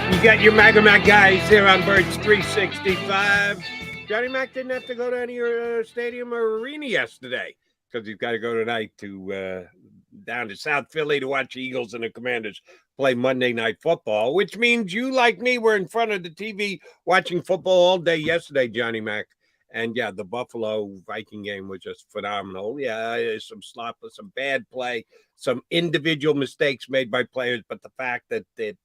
You got your Maga Mac guys here on Birds 365. Johnny Mac didn't have to go to any stadium or arena yesterday because he's got to go tonight to down to South Philly to watch the Eagles and the Commanders play Monday Night Football, which means you, like me, were in front of the TV watching football all day yesterday, Johnny Mac. And, yeah, the Buffalo Viking game was just phenomenal. Yeah, some slopless, some bad play, some individual mistakes made by players, but the fact that it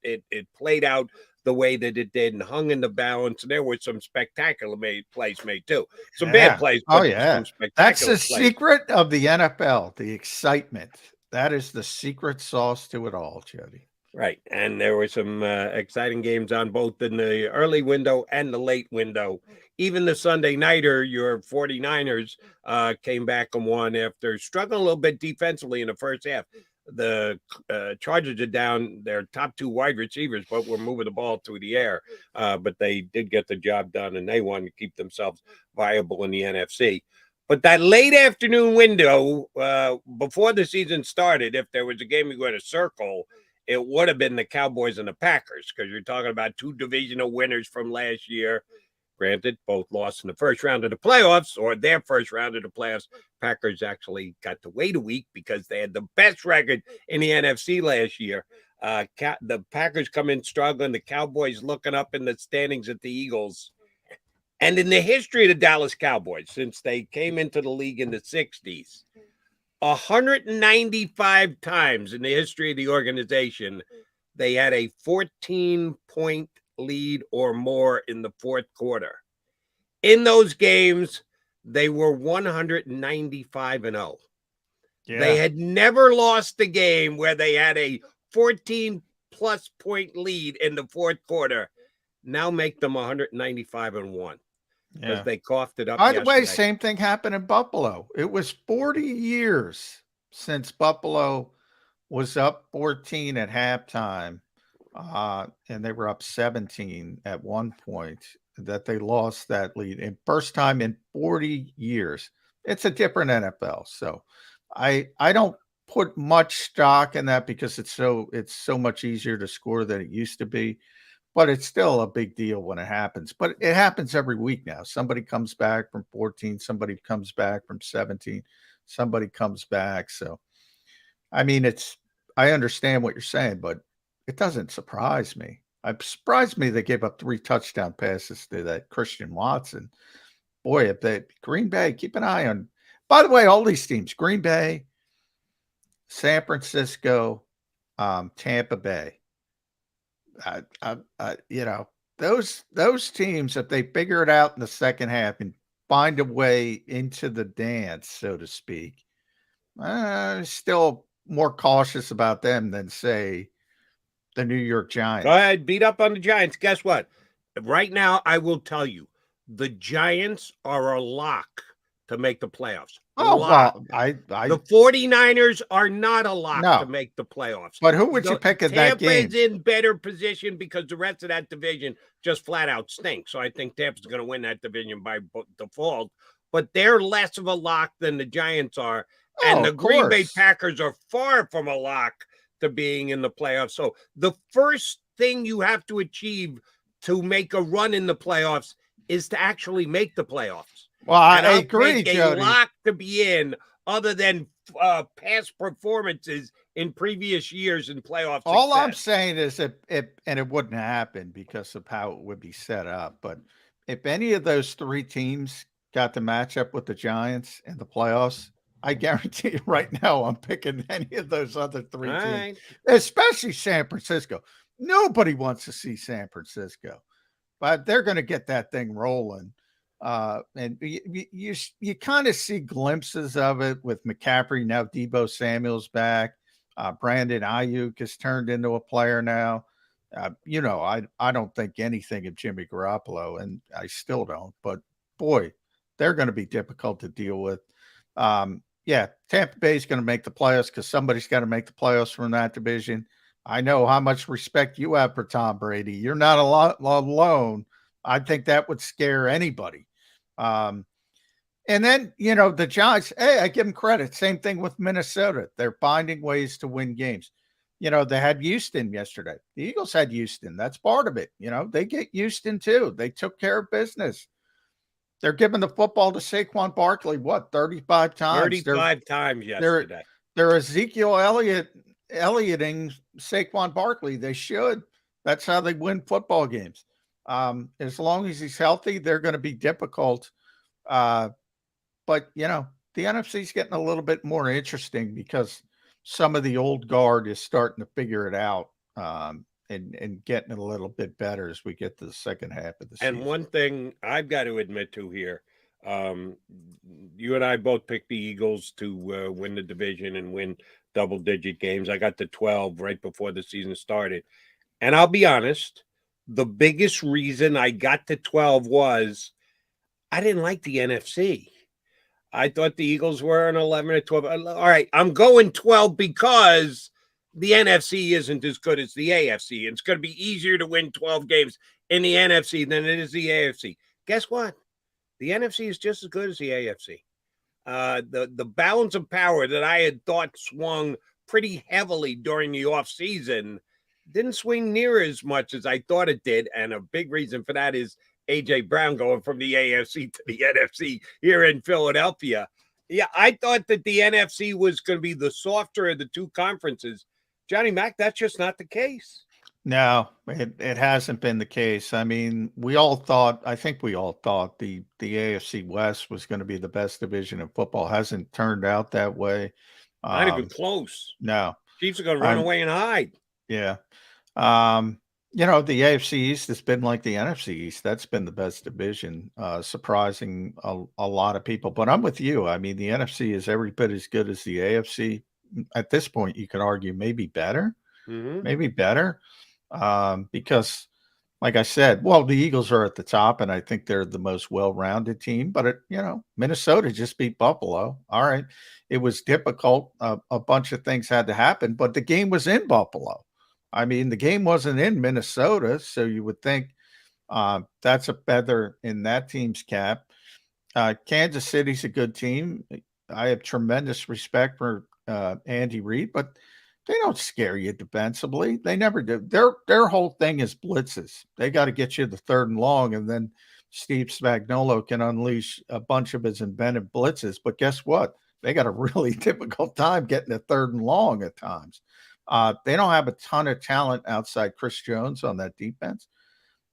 played out the way that it did and hung in the balance, and there were some spectacular plays made, too. Some bad plays. Oh, yeah. Some spectacular That's the plays. secret of the NFL, the excitement. That is the secret sauce to it all, Jody. Right. And there were some exciting games on both in the early window and the late window. Even the Sunday nighter, your 49ers came back and won after struggling a little bit defensively in the first half. The Chargers are down their top two wide receivers, but were moving the ball through the air. But they did get the job done, and they won to keep themselves viable in the NFC. But that late afternoon window before the season started, if there was a game you were going to circle, it would have been the Cowboys and the Packers, because you're talking about two divisional winners from last year. Granted, both lost in the first round of the playoffs, or their first round of the playoffs. Packers actually got to wait a week because they had the best record in the NFC last year. The Packers come in struggling. The Cowboys looking up in the standings at the Eagles. And in the history of the Dallas Cowboys, since they came into the league in the 60s, 195 times in the history of the organization, they had a 14-point lead or more in the fourth quarter. In those games, they were 195-0. Yeah. They had never lost a game where they had a 14-plus point lead in the fourth quarter. Now make them 195-1. Because they coughed it up. By the way, same thing happened in Buffalo. It was 40 years since Buffalo was up 14 at halftime, and they were up 17 at one point, that they lost that lead. And first time in 40 years. It's a different NFL. So I don't put much stock in that because it's so much easier to score than it used to be. But it's still a big deal when it happens. But it happens every week now. Somebody comes back from 14. Somebody comes back from 17. Somebody comes back. So, I mean, I understand what you're saying, but it doesn't surprise me. It surprised me they gave up 3 touchdown passes to that Christian Watson. Boy, if they Green Bay, keep an eye on. By the way, all these teams, Green Bay, San Francisco, Tampa Bay. Those teams, if they figure it out in the second half and find a way into the dance, so to speak, still more cautious about them than, say, the New York Giants. Go ahead, beat up on the Giants. Guess what? Right now, I will tell you, the Giants are a lock to make the playoffs. Oh, well, the 49ers are not a lock to make the playoffs. But who would you pick in that game? Tampa's in better position because the rest of that division just flat out stinks. So I think Tampa's going to win that division by default. But they're less of a lock than the Giants are. And the of Green Bay course. Packers are far from a lock to being in the playoffs. So the first thing you have to achieve to make a run in the playoffs is to actually make the playoffs. Well, I And I'll agree, take a Jody. lock to be in other than past performances in previous years in playoff All I'm success. saying is and it wouldn't happen because of how it would be set up. But if any of those three teams got to match up with the Giants in the playoffs, I guarantee you right now I'm picking any of those other three All teams, right. especially San Francisco. Nobody wants to see San Francisco, but they're going to get that thing rolling. And you kind of see glimpses of it with McCaffrey. Now Debo Samuel's back. Brandon Ayuk has turned into a player now. I don't think anything of Jimmy Garoppolo, and I still don't. But boy, they're going to be difficult to deal with. Tampa Bay is going to make the playoffs because somebody's got to make the playoffs from that division. I know how much respect you have for Tom Brady. You're not alone. I think that would scare anybody. And then, the Giants, hey, I give them credit. Same thing with Minnesota. They're finding ways to win games. They had Houston yesterday. The Eagles had Houston. That's part of it. They get Houston too. They took care of business. They're giving the football to Saquon Barkley, 35 times? 35 times yesterday. They're Ezekiel Ellioting Saquon Barkley. They should. That's how they win football games. As long as he's healthy, they're going to be difficult. But the NFC is getting a little bit more interesting because some of the old guard is starting to figure it out and getting a little bit better as we get to the second half of the season. And one thing I've got to admit to here, you and I both picked the Eagles to win the division and win double-digit games. I got to 12 right before the season started. And I'll be honest, the biggest reason I got to 12 was I didn't like the NFC. I thought the Eagles were an 11 or 12. All right, I'm going 12 because the NFC isn't as good as the AFC. It's going to be easier to win 12 games in the NFC than it is the AFC. Guess what? The NFC is just as good as the AFC. The balance of power that I had thought swung pretty heavily during the offseason didn't swing near as much as I thought it did. And a big reason for that is A.J. Brown going from the AFC to the NFC here in Philadelphia. Yeah, I thought that the NFC was going to be the softer of the two conferences. Johnny Mac, that's just not the case. No, it hasn't been the case. I mean, I think we all thought the AFC West was going to be the best division in football. Hasn't turned out that way. Not even close. No. Chiefs are going to run away and hide. Yeah. The AFC East has been like the NFC East. That's been the best division, surprising a lot of people. But I'm with you. I mean, the NFC is every bit as good as the AFC. At this point, you could argue maybe better. Maybe better. Because, like I said, the Eagles are at the top, and I think they're the most well-rounded team. But, Minnesota just beat Buffalo. All right. It was difficult. A bunch of things had to happen, but the game was in Buffalo. I mean, the game wasn't in Minnesota, so you would think that's a feather in that team's cap. Kansas City's a good team. I have tremendous respect for Andy Reid, but they don't scare you defensively. They never do. Their whole thing is blitzes. They got to get you the 3rd and long, and then Steve Spagnuolo can unleash a bunch of his inventive blitzes. But guess what? They got a really difficult time getting a 3rd and long at times. They don't have a ton of talent outside Chris Jones on that defense.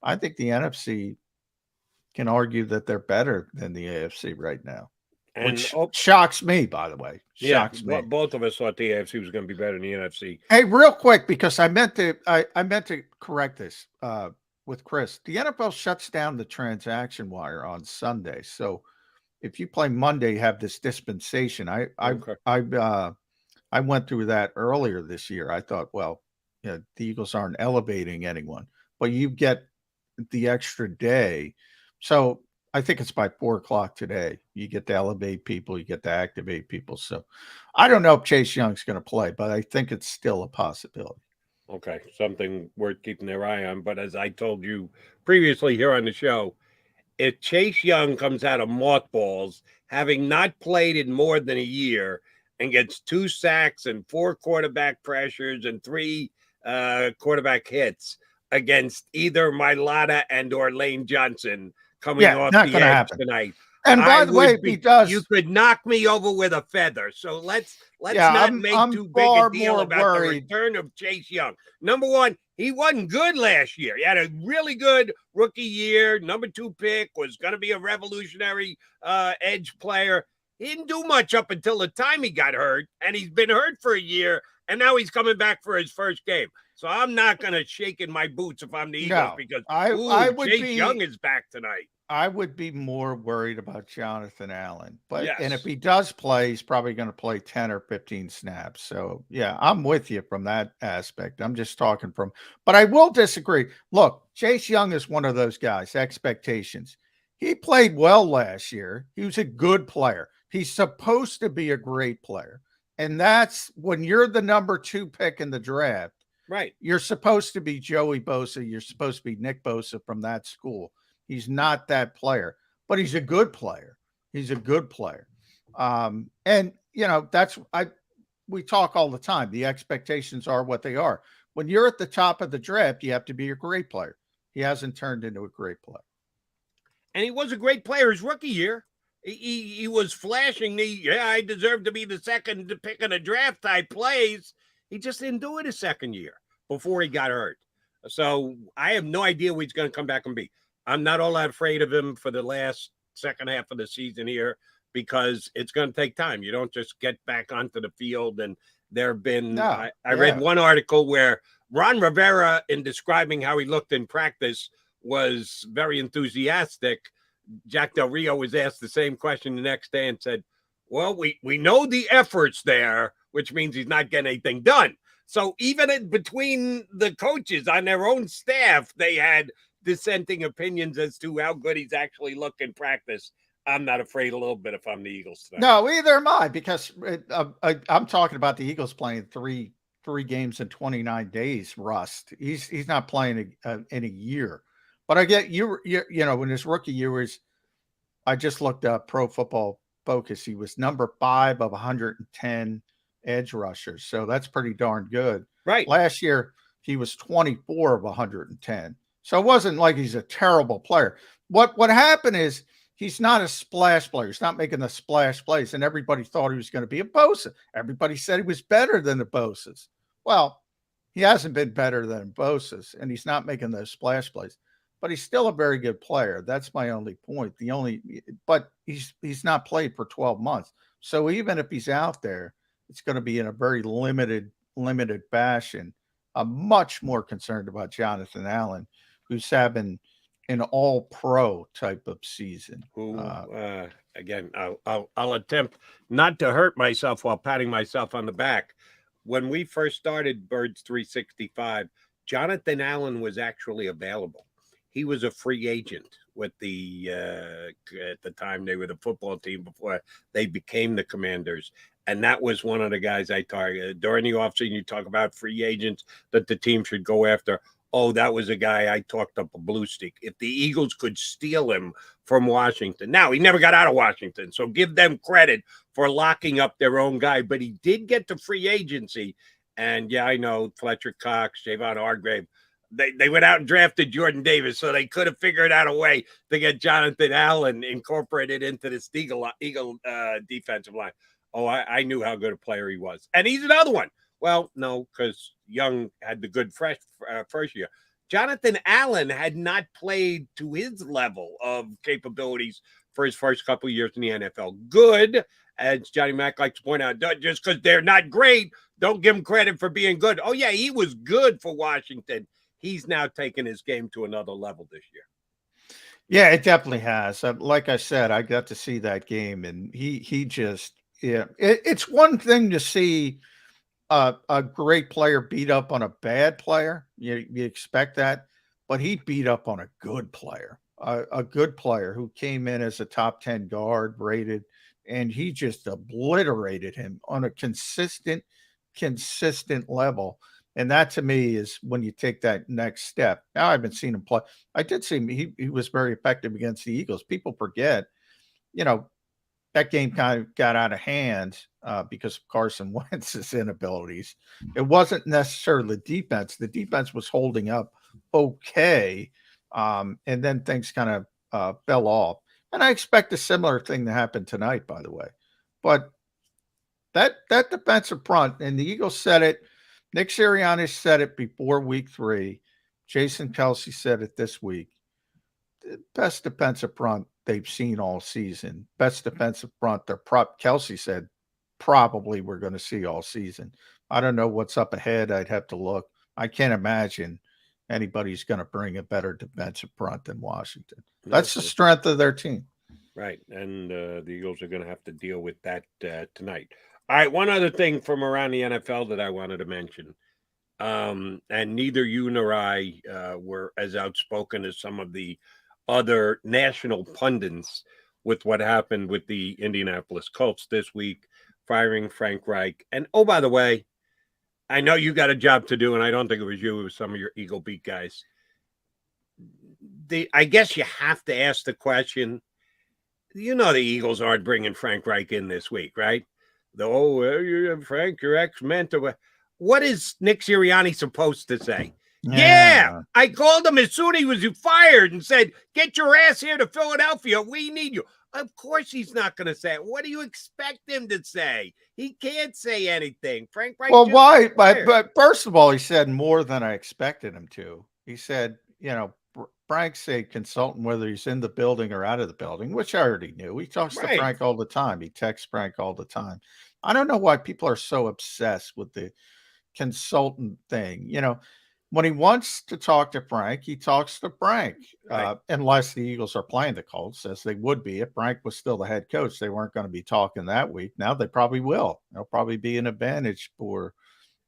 I think the NFC can argue that they're better than the AFC right now, which shocks me, by the way. Shocks me. Both of us thought the AFC was going to be better than the NFC. Hey, real quick, because I meant to correct this with Chris. The NFL shuts down the transaction wire on Sunday, so if you play Monday, you have this dispensation. I went through that earlier this year. I thought, the Eagles aren't elevating anyone, but you get the extra day. So I think it's by 4:00 today. You get to elevate people, you get to activate people. So I don't know if Chase Young's going to play, but I think it's still a possibility. Okay, something worth keeping their eye on. But as I told you previously here on the show, if Chase Young comes out of mothballs, having not played in more than a year, and gets 2 sacks and 4 quarterback pressures and 3 quarterback hits against either Mailata and or Lane Johnson coming off not the gonna edge happen. tonight. And by the way, if he does, you could knock me over with a feather. So let's Yeah, not make I'm too big a far deal more about worried. the return of Chase Young. Number one, he wasn't good last year. He had a really good rookie year. Number 2 pick, was going to be a revolutionary edge player. He didn't do much up until the time he got hurt, and he's been hurt for a year, and now he's coming back for his first game. So I'm not going to shake in my boots if I'm the Eagles, because I would Chase be, Young is back tonight. I would be more worried about Jonathan Allen. But and if Yes. he does play, he's probably going to play 10 or 15 snaps. So yeah, I'm with you from that aspect. I'm just talking from, but I will disagree. Look, Chase Young is one of those guys, expectations. He played well last year. He was a good player. He's supposed to be a great player. And that's when you're the number 2 pick in the draft. Right. You're supposed to be Joey Bosa. You're supposed to be Nick Bosa from that school. He's not that player, but he's a good player. He's a good player. And you know, we talk all the time. The expectations are what they are. When you're at the top of the draft, you have to be a great player. He hasn't turned into a great player. And he was a great player his rookie year. He was flashing I deserve to be the second pick in a draft type plays. He just didn't do it his second year before he got hurt. So I have no idea what he's going to come back and be. I'm not all that afraid of him for the second half of the season here, because it's going to take time. You don't just get back onto the field. And there have been, I read one article where Ron Rivera, in describing how he looked in practice, was very enthusiastic. Jack Del Rio was asked the same question the next day and said, well, we know the effort's there, which means he's not getting anything done. So even between the coaches on their own staff, they had dissenting opinions as to how good he's actually looked in practice. I'm not afraid a little bit if I'm the Eagles tonight. No, either am I, because I'm talking about the Eagles playing three games in 29 days. Rust. He's not playing in a year. But I get you know, when his rookie year was, I just looked up Pro Football Focus. He was number 5 of 110 edge rushers. So that's pretty darn good. Right. Last year, he was 24 of 110. So it wasn't like he's a terrible player. What happened is he's not a splash player. He's not making the splash plays. And everybody thought he was going to be a Bosa. Everybody said he was better than the Bosas. Well, he hasn't been better than Bosa's, and he's not making those splash plays. But he's still a very good player. That's my only point. But he's not played for 12 months. So even if he's out there, it's going to be in a very limited fashion. I'm much more concerned about Jonathan Allen, who's having an all-pro type of season. Again, I'll attempt not to hurt myself while patting myself on the back. When we first started Birds 365, Jonathan Allen was actually available. He was a free agent with the at the time they were the football team before they became the Commanders. And that was one of the guys I targeted. During the offseason, you talk about free agents that the team should go after. Oh, that was a guy I talked up a blue stick. If the Eagles could steal him from Washington. Now, he never got out of Washington, so give them credit for locking up their own guy. But he did get to free agency. And, yeah, I know Fletcher Cox, Javon Hargrave, they went out and drafted Jordan Davis, so they could have figured out a way to get Jonathan Allen incorporated into this Eagle defensive line. Oh, I knew how good a player he was. And he's another one. Well, no, because Young had the good first year. Jonathan Allen had not played to his level of capabilities for his first couple of years in the NFL. Good, as Johnny Mack likes to point out, just because they're not great, don't give him credit for being good. Oh, yeah, he was good for Washington. He's now taken his game to another level this year. Yeah, it definitely has. Like I said, I got to see that game, and he just, yeah. It's one thing to see a great player beat up on a bad player. You expect that, but he beat up on a good player, a good player who came in as a top 10 guard rated, and he just obliterated him on a consistent level. And that to me is when you take that next step. Now I haven't seen him play. I did see him. He was very effective against the Eagles. People forget, you know, that game kind of got out of hand because of Carson Wentz's inabilities. It wasn't necessarily the defense. The defense was holding up okay, and then things kind of fell off. And I expect a similar thing to happen tonight, by the way. But that defensive front, and the Eagles said it, Nick Sirianni said it before week 3. Jason Kelsey said it this week. The best defensive front they've seen all season. Best defensive front Kelsey said probably we're going to see all season. I don't know what's up ahead. I'd have to look. I can't imagine anybody's going to bring a better defensive front than Washington. That's the strength of their team. Right. And the Eagles are going to have to deal with that tonight. All right. One other thing from around the NFL that I wanted to mention. And neither you nor I were as outspoken as some of the other national pundits with what happened with the Indianapolis Colts this week, firing Frank Reich. And, oh, by the way, I know you got a job to do, and I don't think it was you. It was some of your Eagle Beat guys. I guess you have to ask the question, you know the Eagles aren't bringing Frank Reich in this week, right? Frank, your ex-mentor. What is Nick Sirianni supposed to say? Yeah, I called him as soon as he was fired and said, get your ass here to Philadelphia. We need you. Of course he's not going to say it. What do you expect him to say? He can't say anything. Frank Reich. Well, why? But first of all, he said more than I expected him to. He said, Frank's a consultant, whether he's in the building or out of the building, which I already knew. He talks to Frank all the time. He texts Frank all the time. I don't know why people are so obsessed with the consultant thing. When he wants to talk to Frank, he talks to Frank, unless the Eagles are playing the Colts, as they would be. If Frank was still the head coach, they weren't going to be talking that week. Now they probably will. There'll probably be an advantage for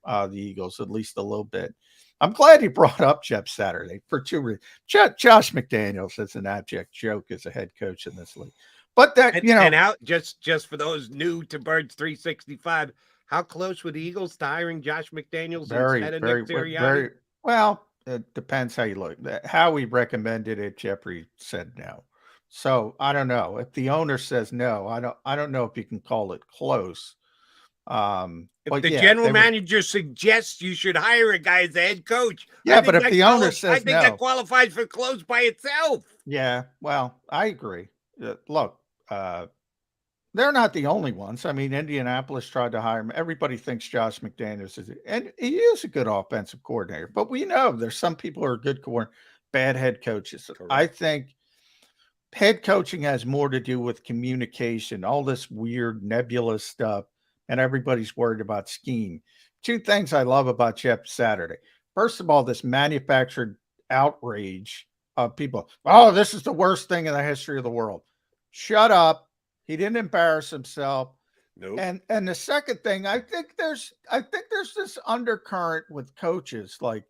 the Eagles, at least a little bit. I'm glad he brought up Jeff Saturday for 2 reasons. Josh McDaniels is an abject joke as a head coach in this league. But and how, just for those new to Birds 365, how close were the Eagles to hiring Josh McDaniels instead of Nick Sirianni? Well, it depends how you look. How he recommended it, Jeffrey said no. So I don't know. If the owner says no, I don't know if you can call it close. If the general manager suggests you should hire a guy as the head coach, but if the owner says no, I think that qualifies for close by itself. Yeah, well, I agree. Look, they're not the only ones. I mean, Indianapolis tried to hire him. Everybody thinks Josh McDaniels and he is a good offensive coordinator. But we know there's some people who are good bad head coaches. Correct. I think head coaching has more to do with communication, all this weird nebulous stuff, and everybody's worried about scheme. 2 things I love about Jeff Saturday. First of all, this manufactured outrage of people. Oh, this is the worst thing in the history of the world. Shut up. He didn't embarrass himself. Nope. And the second thing, I think there's this undercurrent with coaches like,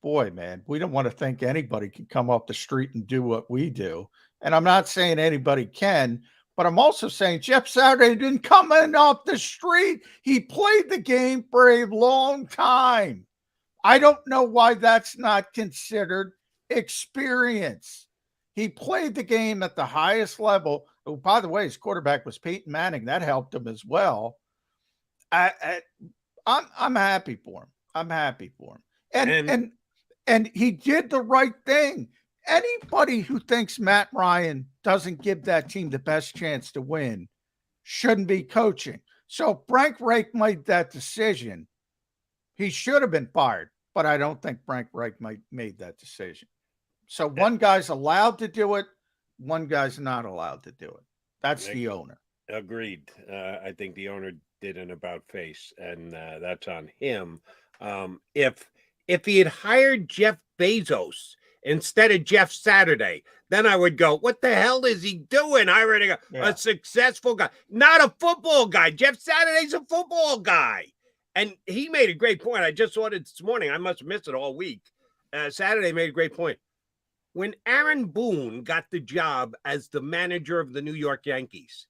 boy, man, we don't want to think anybody can come off the street and do what we do. And I'm not saying anybody can, but I'm also saying Jeff Saturday didn't come in off the street. He played the game for a long time. I don't know why that's not considered experience. He played the game at the highest level. Oh, by the way, his quarterback was Peyton Manning. That helped him as well. I'm happy for him. I'm happy for him. And he did the right thing. Anybody who thinks Matt Ryan doesn't give that team the best chance to win shouldn't be coaching. So Frank Reich made that decision. He should have been fired, but I don't think Frank Reich made that decision. So one guy's allowed to do it, one guy's not allowed to do it. That's the owner. Agreed. I think the owner did an about face, and that's on him. If he had hired Jeff Bezos instead of Jeff Saturday, then I would go, what the hell is he doing? Hiring a successful guy, not a football guy. Jeff Saturday's a football guy. And he made a great point. I just saw it this morning. I must have missed it all week. Saturday made a great point. When Aaron Boone got the job as the manager of the New York Yankees,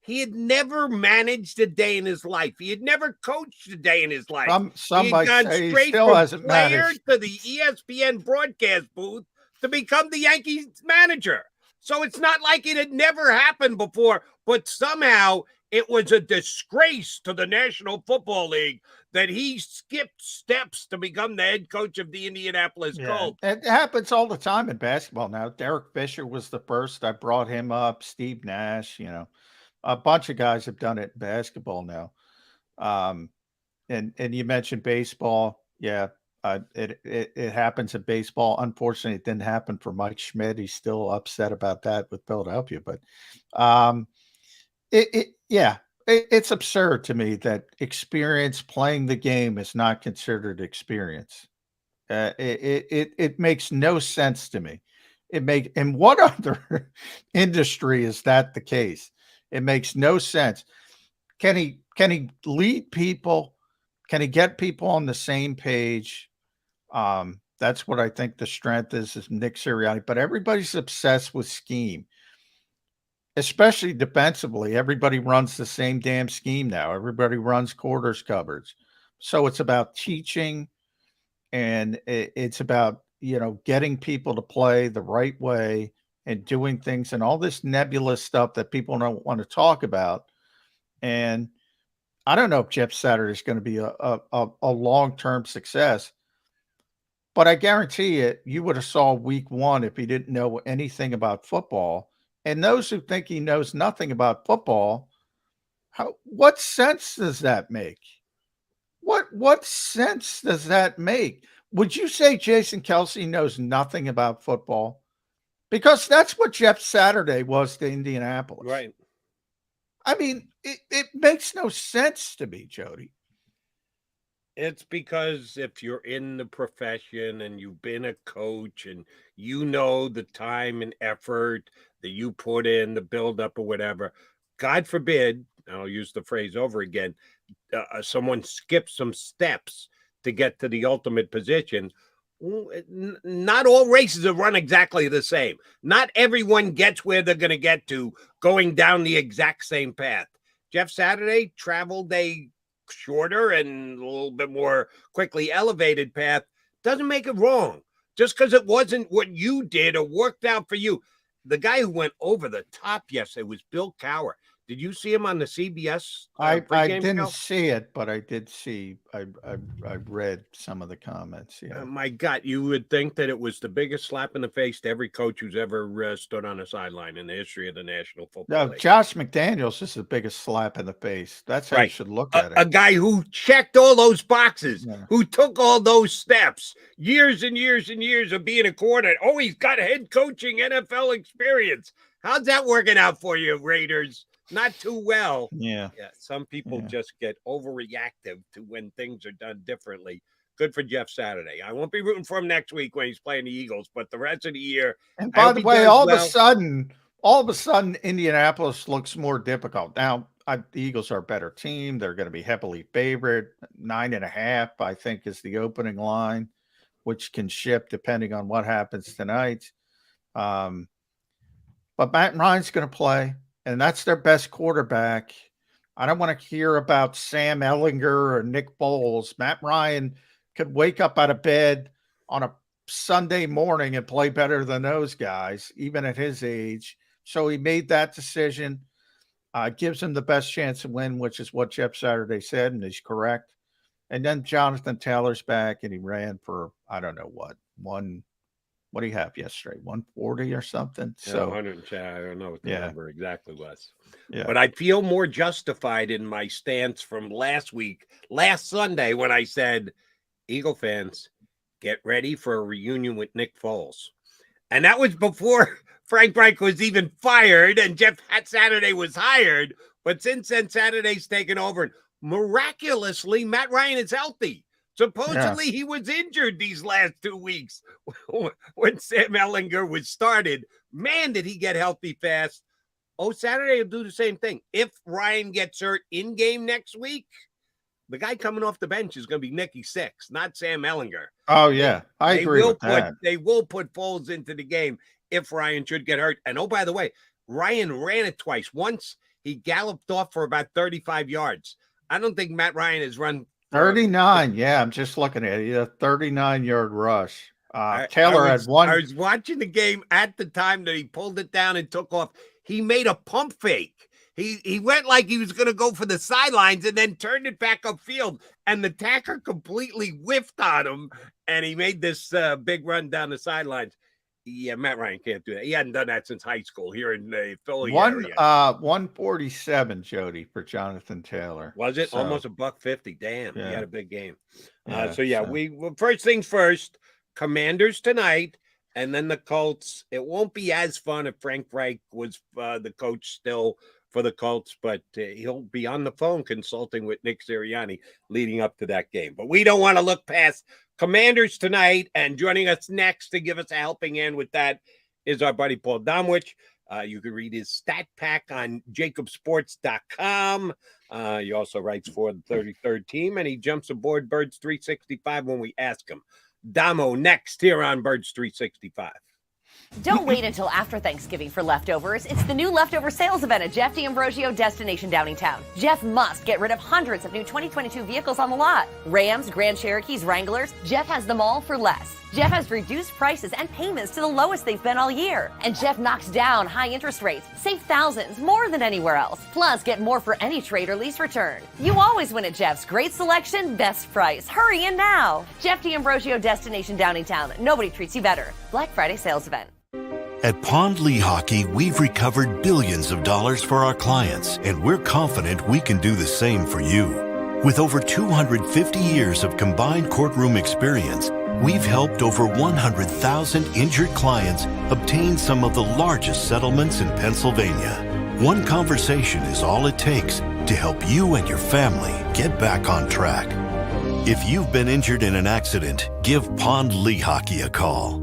he had never managed a day in his life. He had never coached a day in his life. Some he had gone say straight he still from hasn't player managed to the ESPN broadcast booth to become the Yankees manager. So it's not like it had never happened before, but somehow it was a disgrace to the National Football League that he skipped steps to become the head coach of the Indianapolis Colts. It happens all the time in basketball now. Derek Fisher was the first. I brought him up. Steve Nash, a bunch of guys have done it in basketball now. And you mentioned baseball. Yeah, it happens in baseball. Unfortunately, it didn't happen for Mike Schmidt. He's still upset about that with Philadelphia. But it's absurd to me that experience playing the game is not considered experience. It makes no sense to me. In what other industry is that the case? It makes no sense. Can he lead people? Can he get people on the same page? That's what I think the strength is Nick Sirianni. But everybody's obsessed with scheme, especially defensively. Everybody runs the same damn scheme now. Everybody runs quarters coverage. So it's about teaching, and it's about, getting people to play the right way and doing things and all this nebulous stuff that people don't want to talk about. And I don't know if Jeff Saturday is going to be a long-term success, but I guarantee you would have saw week one if he didn't know anything about football. And those who think he knows nothing about football, what sense does that make? What sense does that make? Would you say Jason Kelce knows nothing about football? Because that's what Jeff Saturday was to Indianapolis. Right. I mean, it makes no sense to me, Jody. It's because if you're in the profession and you've been a coach and you know the time and effort that you put in, the build-up or whatever, God forbid, I'll use the phrase over again, someone skips some steps to get to the ultimate position. Not all races are run exactly the same. Not everyone gets where they're going to get to going down the exact same path. Jeff Saturday traveled a shorter and a little bit more quickly elevated path. Doesn't make it wrong. Just because it wasn't what you did or worked out for you. The guy who went over the top yesterday was Bill Cowher. Did you see him on the CBS? I didn't see it, but I did see. I read some of the comments. Yeah. My God, you would think that it was the biggest slap in the face to every coach who's ever stood on a sideline in the history of the National Football League. Josh McDaniels is the biggest slap in the face. That's how you should look at it. A guy who checked all those boxes, who took all those steps, years and years and years of being a coordinator. Oh, he's got head coaching NFL experience. How's that working out for you, Raiders? Not too well. Yeah. Some people just get overreactive to when things are done differently. Good for Jeff Saturday. I won't be rooting for him next week when he's playing the Eagles, but the rest of the year. And by the way, all of a sudden, Indianapolis looks more difficult. Now, the Eagles are a better team. They're going to be heavily favored. 9.5, I think, is the opening line, which can shift depending on what happens tonight. But Matt Ryan's going to play. And that's their best quarterback. I don't want to hear about Sam Ehlinger or Nick Foles. Matt Ryan could wake up out of bed on a Sunday morning and play better than those guys, even at his age. So he made that decision. Gives him the best chance to win, which is what Jeff Saturday said, and he's correct. And then Jonathan Taylor's back, and he ran for, I don't know what do you have yesterday? 140 or something? So 110. I don't know what the number exactly was. Yeah. But I feel more justified in my stance from last Sunday, when I said, Eagle fans, get ready for a reunion with Nick Foles. And that was before Frank Reich was even fired and Jeff Saturday was hired. But since then, Saturday's taken over. And miraculously, Matt Ryan is healthy. Supposedly he was injured these last 2 weeks when Sam Ehlinger was started. Man, did he get healthy fast. Saturday will do the same thing. If Ryan gets hurt in game next week, the guy coming off the bench is going to be Nicky Six, not Sam Ehlinger. Oh, yeah. I agree with that. They will put Foles into the game if Ryan should get hurt. And by the way, Ryan ran it twice. Once he galloped off for about 35 yards. I don't think Matt Ryan has run 39. Yeah, I'm just looking at it. A 39-yard rush. Taylor had one. I was watching the game at the time that he pulled it down and took off. He made a pump fake. He went like he was going to go for the sidelines and then turned it back upfield. And the tacker completely whiffed on him. And he made this big run down the sidelines. Yeah, Matt Ryan can't do that. He hadn't done that since high school here in the Philly area. 147, Jody, for Jonathan Taylor. Was it? So, almost $150. Damn, yeah. He had a big game. So we first things first, Commanders tonight, and then the Colts. It won't be as fun if Frank Reich was the coach still for the Colts, but he'll be on the phone consulting with Nick Sirianni leading up to that game. But we don't want to look past Commanders tonight, and joining us next to give us a helping hand with that is our buddy Paul Domowitch. You can read his stat pack on JAKIBSports.com. He also writes for the 33rd team, and he jumps aboard Birds 365 when we ask him. Damo next here on Birds 365. Don't wait until after Thanksgiving for leftovers. It's the new leftover sales event at Jeff D'Ambrosio Destination Downingtown. Jeff must get rid of hundreds of new 2022 vehicles on the lot. Rams, Grand Cherokees, Wranglers. Jeff has them all for less. Jeff has reduced prices and payments to the lowest they've been all year. And Jeff knocks down high interest rates. Save thousands more than anywhere else. Plus, get more for any trade or lease return. You always win at Jeff's. Great selection, best price. Hurry in now. Jeff D'Ambrosio Destination Downingtown. Nobody treats you better. Black Friday sales event. At Pond Lehocky, we've recovered billions of dollars for our clients, and we're confident we can do the same for you. With over 250 years of combined courtroom experience, we've helped over 100,000 injured clients obtain some of the largest settlements in Pennsylvania. One conversation is all it takes to help you and your family get back on track. If you've been injured in an accident, give Pond Lehocky a call.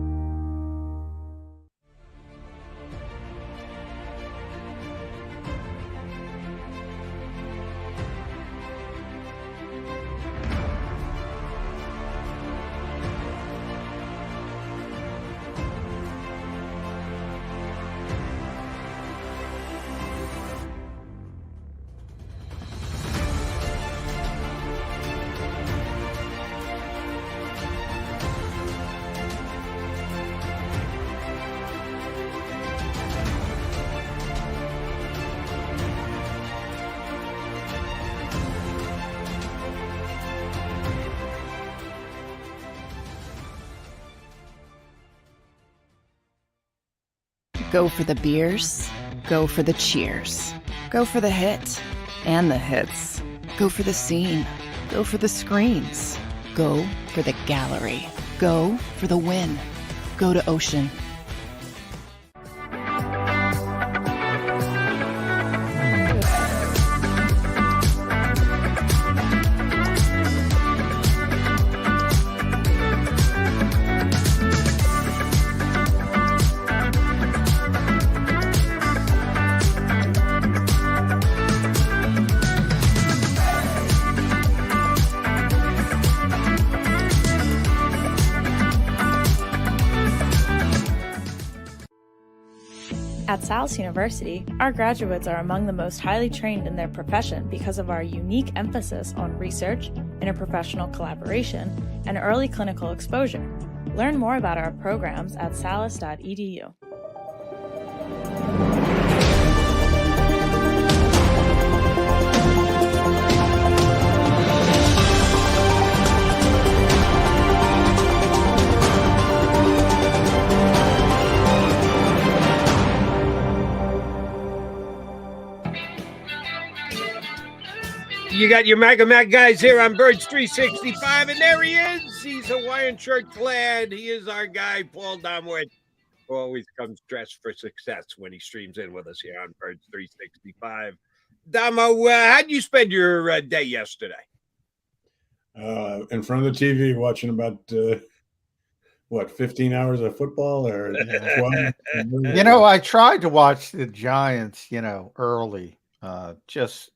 Go for the beers, go for the cheers, go for the hit and the hits, go for the scene, go for the screens, go for the gallery, go for the win, go to Ocean. At Salus University, our graduates are among the most highly trained in their profession because of our unique emphasis on research, interprofessional collaboration, and early clinical exposure. Learn more about our programs at salus.edu. You got your Mega Mac guys here on Birds 365, and there he is. He's Hawaiian shirt clad. He is our guy, Paul Domowitch, who always comes dressed for success when he streams in with us here on Birds 365. Damo, how'd you spend your day yesterday? In front of the TV, watching about 15 hours of football or 12? I tried to watch the Giants, early, just,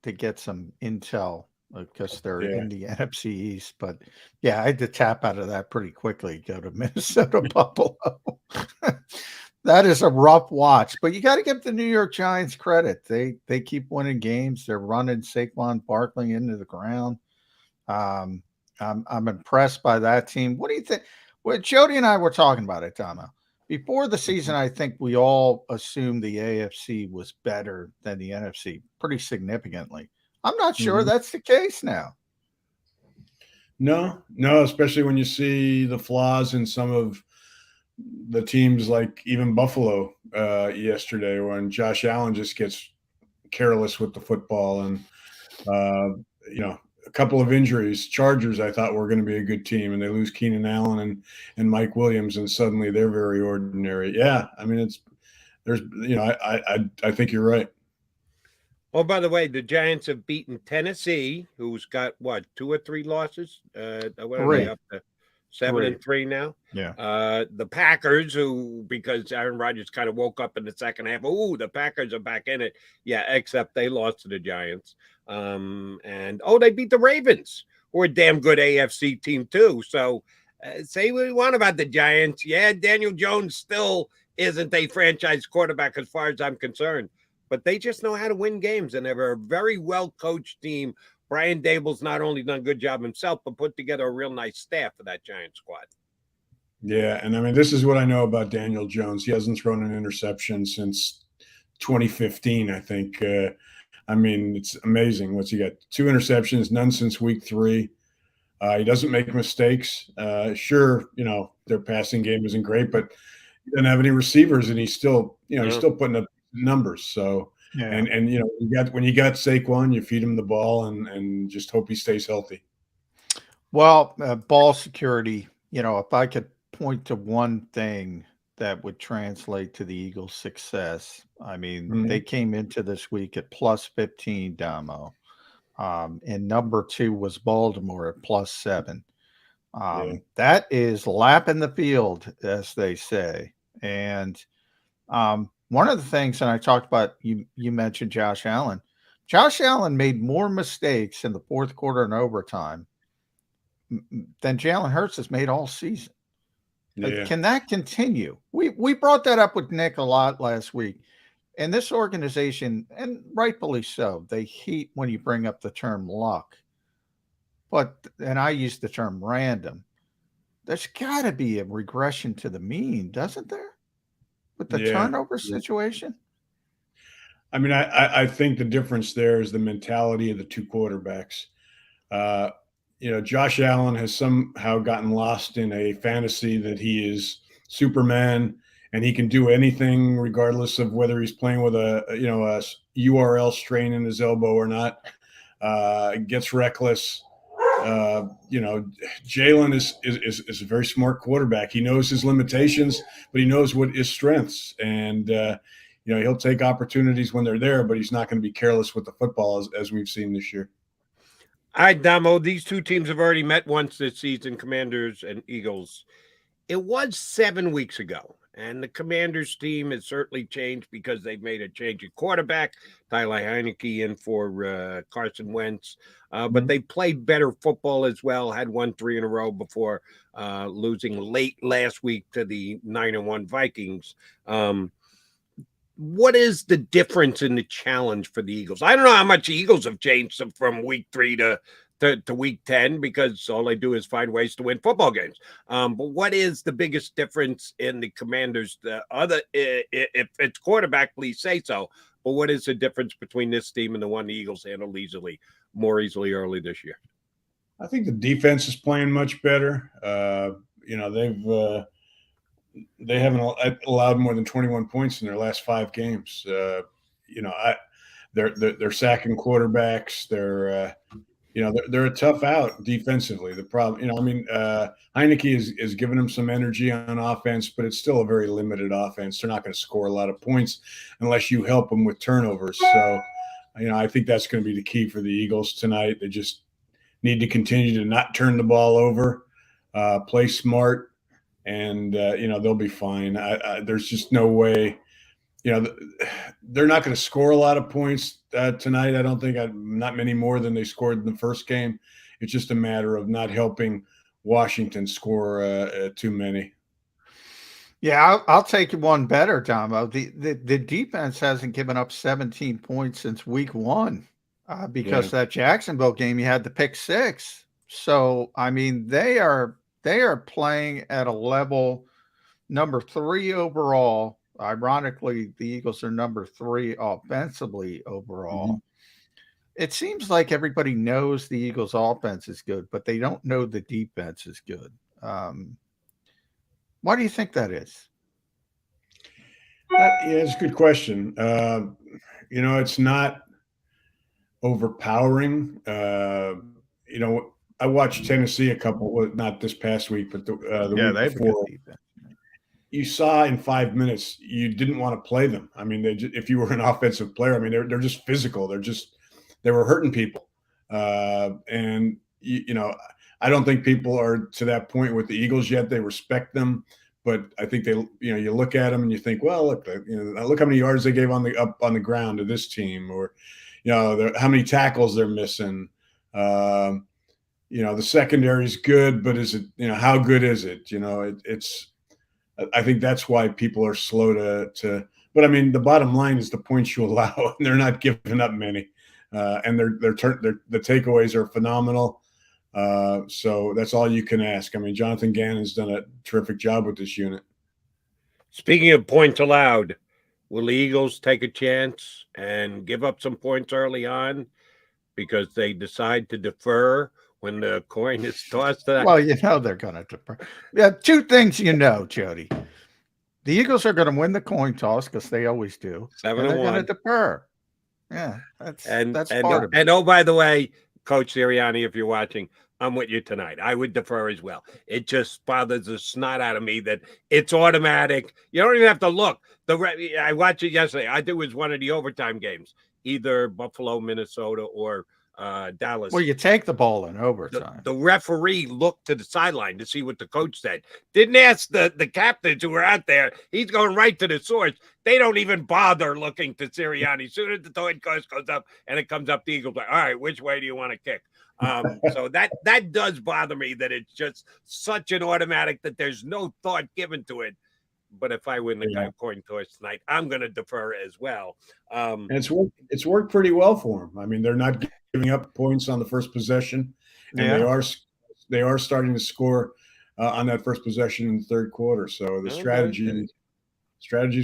to get some intel because they're in the NFC East. But yeah, I had to tap out of that pretty quickly, go to Minnesota Buffalo. That is a rough watch, but you got to give the New York Giants credit. They keep winning games. They're running Saquon Barkley into the ground. I'm impressed by that team. What do you think? Well, Jody and I were talking about it, Tomo. Before the season, I think we all assumed the AFC was better than the NFC pretty significantly. I'm not sure that's the case now. No, especially when you see the flaws in some of the teams, like even Buffalo yesterday, when Josh Allen just gets careless with the football, and a couple of injuries. Chargers, I thought, were going to be a good team, and they lose Keenan Allen and Mike Williams, and suddenly they're very ordinary. Yeah, I mean, I think you're right. Oh, by the way, the Giants have beaten Tennessee, who's got what, 2 or 3 losses? What are they up to? 7-3 now. Yeah. The Packers, who, because Aaron Rodgers kind of woke up in the second half. Oh, the Packers are back in it. Yeah, except they lost to the Giants. They beat the Ravens, who are a damn good AFC team too. So say what you want about the Giants. Yeah, Daniel Jones still isn't a franchise quarterback as far as I'm concerned, but they just know how to win games, and they're a very well-coached team. Brian Dable's not only done a good job himself, but put together a real nice staff for that Giant squad. Yeah, and I mean, this is what I know about Daniel Jones. He hasn't thrown an interception since 2015, I think. I mean, it's amazing. What's he got? 2 interceptions, none since week 3. He doesn't make mistakes. Sure, their passing game isn't great, but he doesn't have any receivers, and he's still, he's still putting up numbers. So, Yeah. and when you got Saquon, you feed him the ball and just hope he stays healthy. Well, ball security, if I could point to one thing that would translate to the Eagles' success, I mean, they came into this week at plus 15, Damo. And number 2 was Baltimore at plus 7. That is lapping the field, as they say. And one of the things, and I talked about, you mentioned Josh Allen. Josh Allen made more mistakes in the fourth quarter and overtime than Jalen Hurts has made all season. Yeah. Can that continue? We brought that up with Nick a lot last week. And this organization, and rightfully so, they hate when you bring up the term luck. And I use the term random. There's got to be a regression to the mean, doesn't there? With the turnover situation? I mean, I think the difference there is the mentality of the 2 quarterbacks. Josh Allen has somehow gotten lost in a fantasy that he is Superman and he can do anything regardless of whether he's playing with a URL strain in his elbow or not. Gets reckless. Jalen is a very smart quarterback. He knows his limitations, but he knows what his strengths. And, he'll take opportunities when they're there, but he's not going to be careless with the football as we've seen this year. All right, Damo, these 2 teams have already met once this season, Commanders and Eagles. It was 7 weeks ago, and the Commanders team has certainly changed because they've made a change at quarterback. Tyler Heineke in for Carson Wentz. But they played better football as well, had won 3 in a row before losing late last week to the 9-1 Vikings. What is the difference in the challenge for the Eagles? I don't know how much the Eagles have changed from week 3 to week 10 because all they do is find ways to win football games. But what is the biggest difference in the Commanders? If it's quarterback, please say so. But what is the difference between this team and the one the Eagles handled more easily early this year? I think the defense is playing much better. They haven't allowed more than 21 points in their last 5 games. They're sacking quarterbacks. They're a tough out defensively. The problem, Heineke is giving them some energy on offense, but it's still a very limited offense. They're not going to score a lot of points unless you help them with turnovers. So, I think that's going to be the key for the Eagles tonight. They just need to continue to not turn the ball over, play smart, and they'll be fine. There's just no way. They're not going to score a lot of points tonight. I don't think not many more than they scored in the first game. It's just a matter of not helping Washington score too many. Yeah, I'll take one better, Tomo. The defense hasn't given up 17 points since week 1 because that Jacksonville game, you had the pick 6. So, I mean, they are they are playing at a level number 3 overall. Ironically, the Eagles are number 3 offensively overall. Mm-hmm. It seems like everybody knows the Eagles' offense is good, but they don't know the defense is good. Why do you think that is? Yeah, it's a good question. It's not overpowering. I watched Tennessee not this past week, but the week before. You saw in 5 minutes you didn't want to play them. I mean, if you were an offensive player, I mean, they're just physical. They were hurting people, and I don't think people are to that point with the Eagles yet. They respect them, but I think you look at them and you think, well, look how many yards they gave up on the ground to this team, or how many tackles they're missing. The secondary is good, but is it how good is it? It's. I think that's why people are slow to. But I mean, the bottom line is the points you allow, and they're not giving up many, and the takeaways are phenomenal. So that's all you can ask. I mean, Jonathan Gannon's done a terrific job with this unit. Speaking of points allowed, will the Eagles take a chance and give up some points early on because they decide to defer when the coin is tossed? Well, they're going to defer. Yeah, two things Jody. The Eagles are going to win the coin toss because they always do. 7-1. They're going to defer. Yeah, that's part of it. And oh, by the way, Coach Sirianni, if you're watching, I'm with you tonight. I would defer as well. It just bothers the snot out of me that it's automatic. You don't even have to look. I watched it yesterday. I think it was one of the overtime games, either Buffalo, Minnesota, or Dallas. Well, you take the ball in overtime. The referee looked to the sideline to see what the coach said. Didn't ask the captains who were out there. He's going right to the source. They don't even bother looking to Sirianni. As soon as the coin toss goes up and it comes up, the Eagles like, all right, which way do you want to kick? So that does bother me, that it's just such an automatic that there's no thought given to it. But if I win the coin toss tonight, I'm going to defer as well. And it's worked pretty well for them. I mean, they're not giving up points on the first possession, and they are starting to score on that first possession in the third quarter. So the strategies.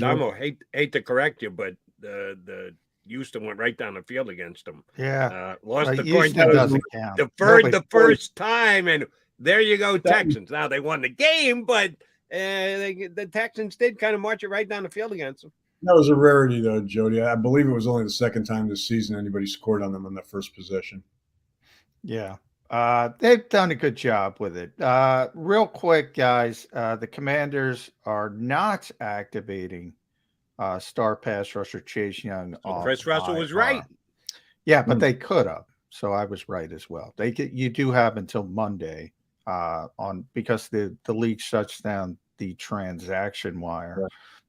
I hate to correct you, but the Houston went right down the field against them. Yeah, lost the coin toss, deferred the first time, and there you go, Texans. Now they won the game, but the Texans did kind of march it right down the field against them. That was a rarity, though, Jody. I believe it was only the second time this season anybody scored on them on that first possession. Yeah. They've done a good job with it. Real quick, guys, the Commanders are not activating star pass rusher Chase Young. So Chris Russell was right. Yeah, but they could have. So I was right as well. You do have until Monday because the league shuts down the transaction wire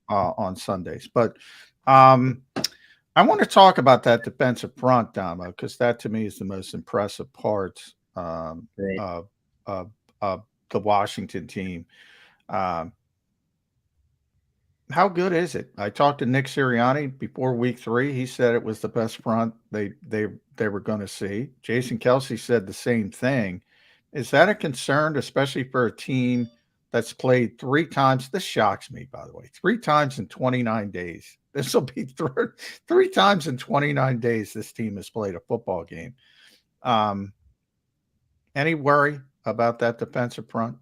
on Sundays. But I want to talk about that defensive front, Damo, because that to me is the most impressive part of the Washington team. How good is it? I talked to Nick Sirianni before week 3. He said it was the best front they were going to see. Jason Kelsey said the same thing. Is that a concern, especially for a team that's played 3 times? This shocks me, by the way. 3 times in 29 days. This will be 3 times in 29 days this team has played a football game. Any worry about that defensive front?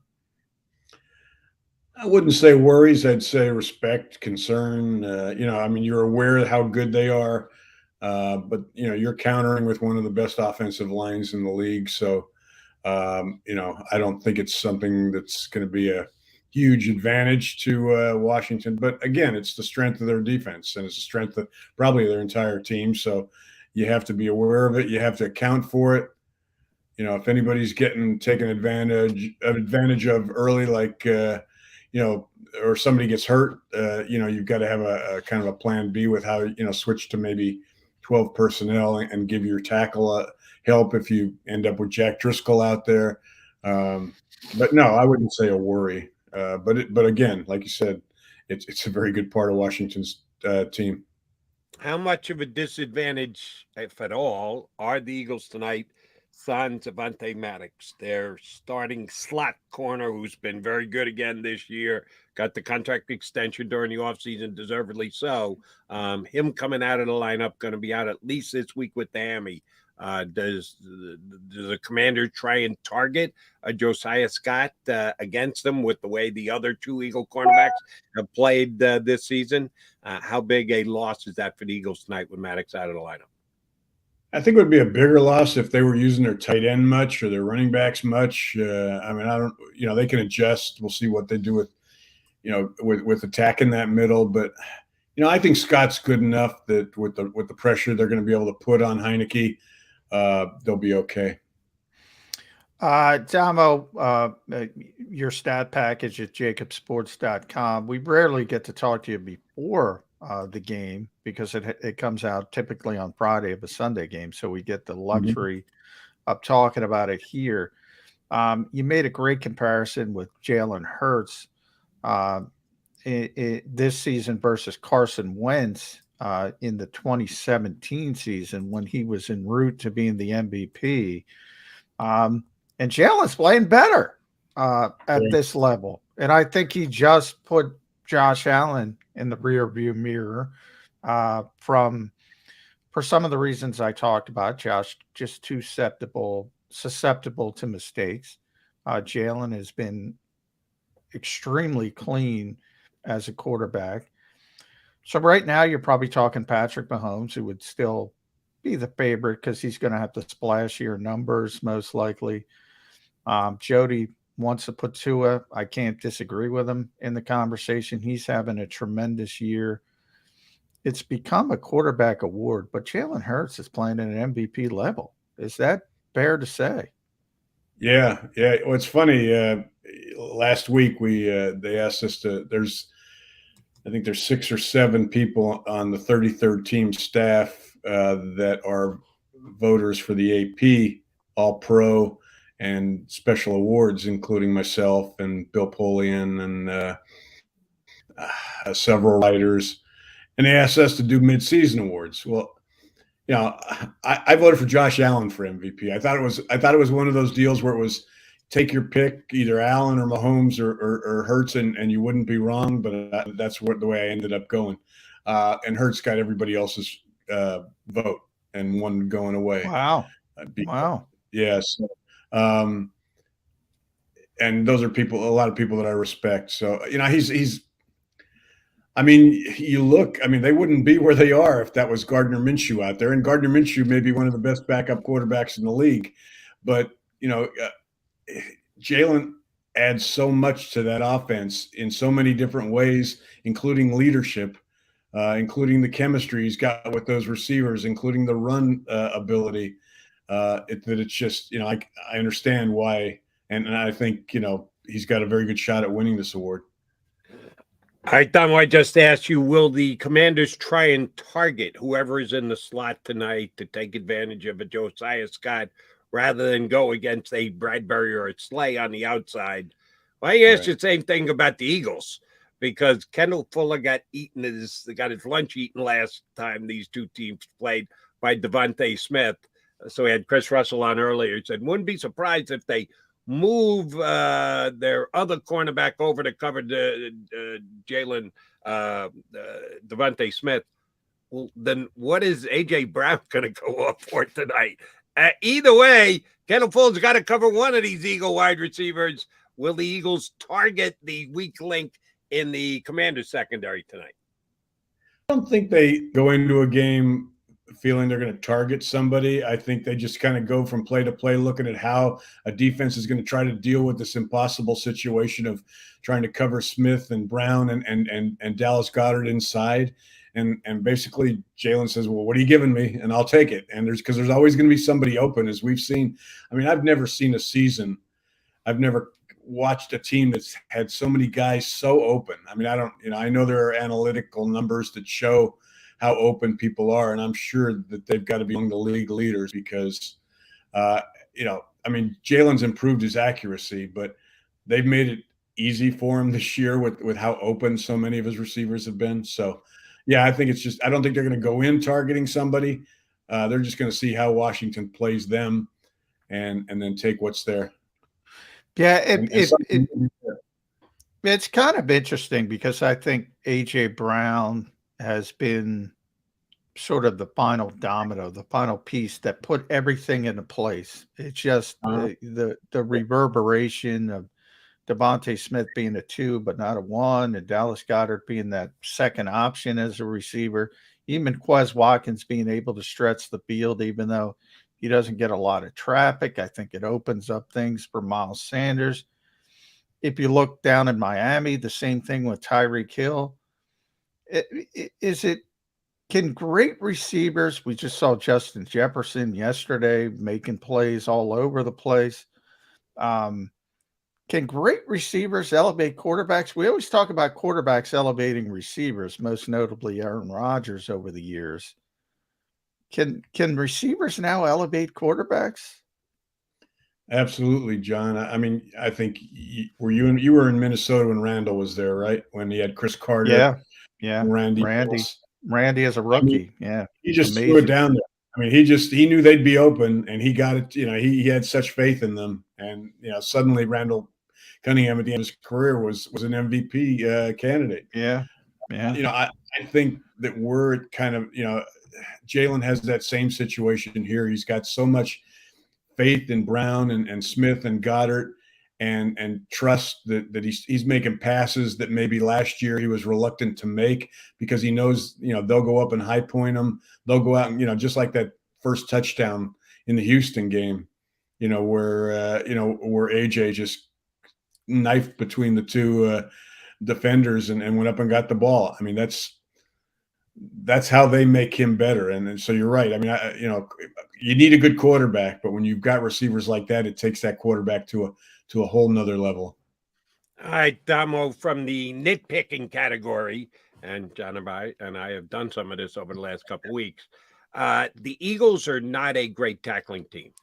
I wouldn't say worries. I'd say respect, concern. I mean, you're aware of how good they are, but you're countering with one of the best offensive lines in the league. So, I don't think it's something that's going to be a huge advantage to Washington. But again, it's the strength of their defense, and it's the strength of probably their entire team. So you have to be aware of it. You have to account for it. If anybody's getting taken advantage of early, like or somebody gets hurt, you've got to have a kind of a plan B with how, switch to maybe 12 personnel and give your tackle help if you end up with Jack Driscoll out there. But no, I wouldn't say a worry. But again, like you said, it's a very good part of Washington's team. How much of a disadvantage, if at all, are the Eagles tonight signs Avante Maddox, their starting slot corner, who's been very good again this year, got the contract extension during the offseason, deservedly so. Him coming out of the lineup, going to be out at least this week with the hammy. Does the Commander try and target Josiah Scott against them with the way the other two Eagle cornerbacks have played this season? How big a loss is that for the Eagles tonight with Maddox out of the lineup? I think it would be a bigger loss if they were using their tight end much or their running backs much. I mean, I don't, they can adjust. We'll see what they do with, with attacking that middle. But, I think Scott's good enough that with the pressure they're going to be able to put on Heineke, they'll be okay. Damo, your stat package at JAKIBsports.com. We rarely get to talk to you before the game because it comes out typically on Friday of a Sunday game. So we get the luxury of talking about it here. You made a great comparison with Jalen Hurts this season versus Carson Wentz in the 2017 season when he was en route to being the MVP. And Jalen's playing better at this level. And I think he just put Josh Allen in the rearview mirror for some of the reasons I talked about. Josh just too susceptible to mistakes. Jalen has been extremely clean as a quarterback. So right now you're probably talking Patrick Mahomes, who would still be the favorite because he's going to have the splashier numbers most likely. Jody wants to put Tua. I can't disagree with him in the conversation. He's having a tremendous year. It's become a quarterback award, but Jalen Hurts is playing at an MVP level. Is that fair to say? Yeah. Well, it's funny. Last week they asked us I think there's 6 or 7 people on the 33rd team staff that are voters for the AP All-Pro and special awards, including myself and Bill Polian and several writers. And they asked us to do mid-season awards. Well, I voted for Josh Allen for MVP. I thought it was one of those deals where it was take your pick, either Allen or Mahomes or Hurts, and you wouldn't be wrong. But that's the way I ended up going. And Hurts got everybody else's vote and one going away. Wow. Yes. And those are a lot of people that I respect. So, they wouldn't be where they are if that was Gardner Minshew out there. And Gardner Minshew may be one of the best backup quarterbacks in the league. But, Jalen adds so much to that offense in so many different ways, including leadership, including the chemistry he's got with those receivers, including the run ability. That it's just, I understand why. And I think, he's got a very good shot at winning this award. All right, Dom, I just asked you, will the Commanders try and target whoever is in the slot tonight to take advantage of a Josiah Scott rather than go against a Bradbury or a Slay on the outside? Well, I asked you the same thing about the Eagles because Kendall Fuller got his lunch eaten last time these two teams played by Devontae Smith. So we had Chris Russell on earlier. He said, wouldn't be surprised if they move their other cornerback over to cover Devontae Smith. Well, then what is A.J. Brown going to go up for tonight? Either way, Kendall Fuller's got to cover one of these Eagle wide receivers. Will the Eagles target the weak link in the Commanders secondary tonight? I don't think they go into a game feeling they're going to target somebody. I think they just kind of go from play to play, looking at how a defense is going to try to deal with this impossible situation of trying to cover Smith and Brown and Dallas Goedert inside. And basically Jalen says, well, what are you giving me? And I'll take it. And there's always going to be somebody open, as we've seen. I mean, I've never seen a season. I've never watched a team that's had so many guys so open. I mean, I know there are analytical numbers that show how open people are. And I'm sure that they've got to be among the league leaders because, Jalen's improved his accuracy, but they've made it easy for him this year with how open so many of his receivers have been. So, yeah, I think I don't think they're going to go in targeting somebody. They're just going to see how Washington plays them and then take what's there. Yeah, And it's kind of interesting because I think A.J. Brown has been sort of the final domino, the final piece that put everything into place. It's just the reverberation of Devontae Smith being a 2, but not a 1, and Dallas Goedert being that second option as a receiver. Even Quez Watkins being able to stretch the field, even though he doesn't get a lot of traffic. I think it opens up things for Miles Sanders. If you look down in Miami, the same thing with Tyreek Hill. Can great receivers, we just saw Justin Jefferson yesterday making plays all over the place. Can great receivers elevate quarterbacks? We always talk about quarterbacks elevating receivers, most notably Aaron Rodgers over the years. Can receivers now elevate quarterbacks? Absolutely, John. I mean, I think you were in Minnesota when Randall was there, right? When he had Chris Carter, Yeah, Randy as a rookie. He just amazing. threw it down there. I mean, he knew they'd be open, and he got it. He had such faith in them, and suddenly Randall Cunningham at the end of his career was an MVP candidate. Yeah. I think that we're kind of Jalen has that same situation here. He's got so much faith in Brown and Smith and Goddard, and trust that he's making passes that maybe last year he was reluctant to make because he knows they'll go up and high point him. They'll go out and just like that first touchdown in the Houston game, where AJ just knifed between the two defenders and went up and got the ball. I mean, that's how they make him better. And so you're right. I mean, you need a good quarterback, but when you've got receivers like that, it takes that quarterback to a whole nother level. All right, Damo, from the nitpicking category, and John and I have done some of this over the last couple of weeks. The Eagles are not a great tackling team.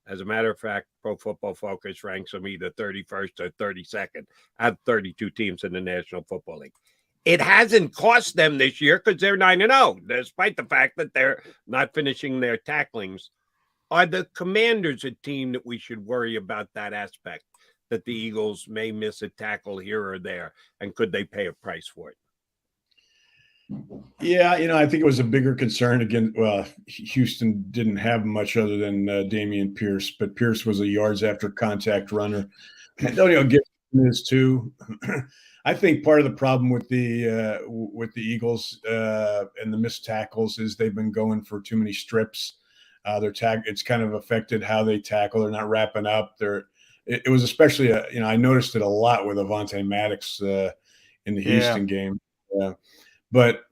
As a matter of fact, Pro Football Focus ranks them either 31st or 32nd out of 32 teams in the National Football League. It hasn't cost them this year because they're 9-0, despite the fact that they're not finishing their tacklings. Are the Commanders a team that we should worry about that aspect, that the Eagles may miss a tackle here or there, and could they pay a price for it? Yeah, I think it was a bigger concern. Again, Houston didn't have much other than Dameon Pierce, but Pierce was a yards after contact runner. Antonio Gibson is too. I think part of the problem with the Eagles and the missed tackles is they've been going for too many strips. It's kind of affected how they tackle. They're not wrapping up. It was especially I noticed it a lot with Avonte Maddox in the Houston game. But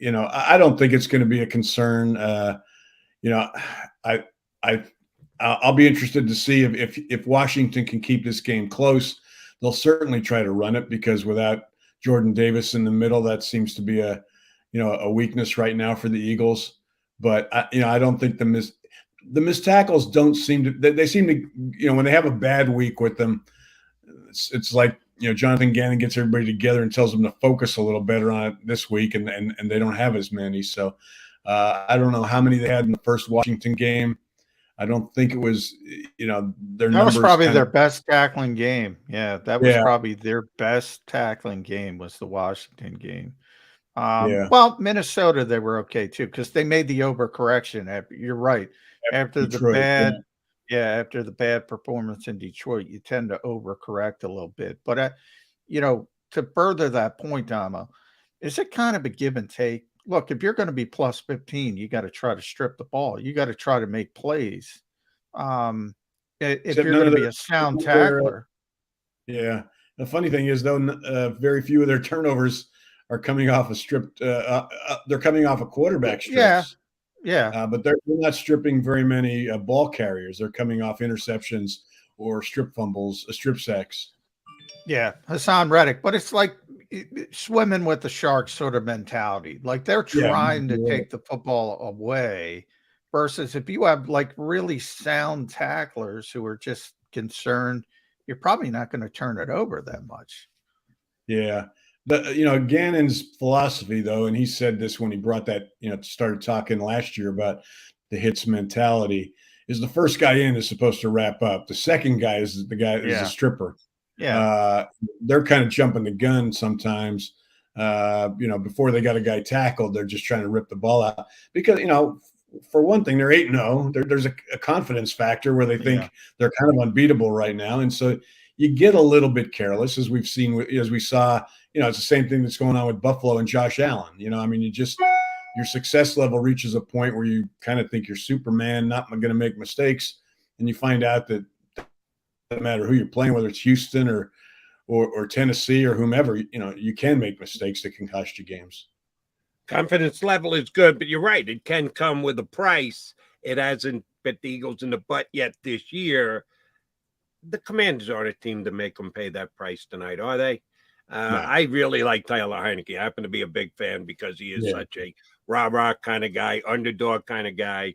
I don't think it's going to be a concern. I'll be interested to see if Washington can keep this game close. They'll certainly try to run it because without Jordan Davis in the middle, that seems to be a weakness right now for the Eagles. But I don't think the missed tackles don't seem to. They seem to when they have a bad week with them, it's like Jonathan Gannon gets everybody together and tells them to focus a little better on it this week, and they don't have as many. So I don't know how many they had in the first Washington game. I don't think it was, their numbers. That was probably their best tackling game. Yeah, that was probably their best tackling game was the Washington game. Well, Minnesota, they were okay too because they made the overcorrection. You're right. After Detroit, after the bad performance in Detroit, you tend to overcorrect a little bit. But, to further that point, Damo, is it kind of a give and take? Look, if you're going to be plus 15, you got to try to strip the ball. You got to try to make plays. If you're going to be a sound tackler. Yeah. The funny thing is, though, very few of their turnovers are coming off a stripped. They're coming off a quarterback strips. Yeah. But they're not stripping very many ball carriers. They're coming off interceptions or strip fumbles, strip sacks. Yeah, Hassan Reddick. But it's like swimming with the sharks sort of mentality. Like they're trying to take the football away versus if you have like really sound tacklers who are just concerned, you're probably not going to turn it over that much. Yeah. Gannon's philosophy, though, and he said this when he brought that, started talking last year about the hits mentality, is the first guy in is supposed to wrap up. The second guy is the stripper. Yeah. They're kind of jumping the gun sometimes. Before they got a guy tackled, they're just trying to rip the ball out because, for one thing, they're 8-0. There's a confidence factor where they think they're kind of unbeatable right now. And so you get a little bit careless, as we saw, it's the same thing that's going on with Buffalo and Josh Allen. Your success level reaches a point where you kind of think you're Superman, not going to make mistakes. And you find out that it doesn't matter who you're playing, whether it's Houston or Tennessee or whomever, you can make mistakes that can cost you games. Confidence level is good, but you're right. It can come with a price. It hasn't bit the Eagles in the butt yet this year. The Commanders aren't a team to make them pay that price tonight, are they? No. I really like Tyler Heineke. I happen to be a big fan because he is such a rah-rah kind of guy, underdog kind of guy.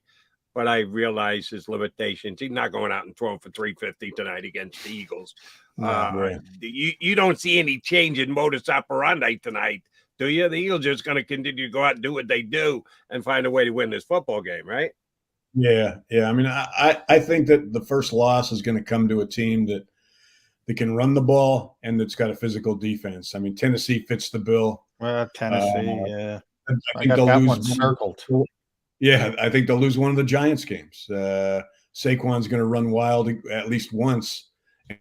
But I realize his limitations. He's not going out and throwing for 350 tonight against the Eagles. You don't see any change in modus operandi tonight, do you? The Eagles are just going to continue to go out and do what they do and find a way to win this football game, right? Yeah. I mean, I think that the first loss is going to come to a team that can run the ball and that's got a physical defense. I mean, Tennessee fits the bill. Well, Tennessee, I think they'll that lose one circled. Yeah, I think they'll lose one of the Giants games. Saquon's going to run wild at least once,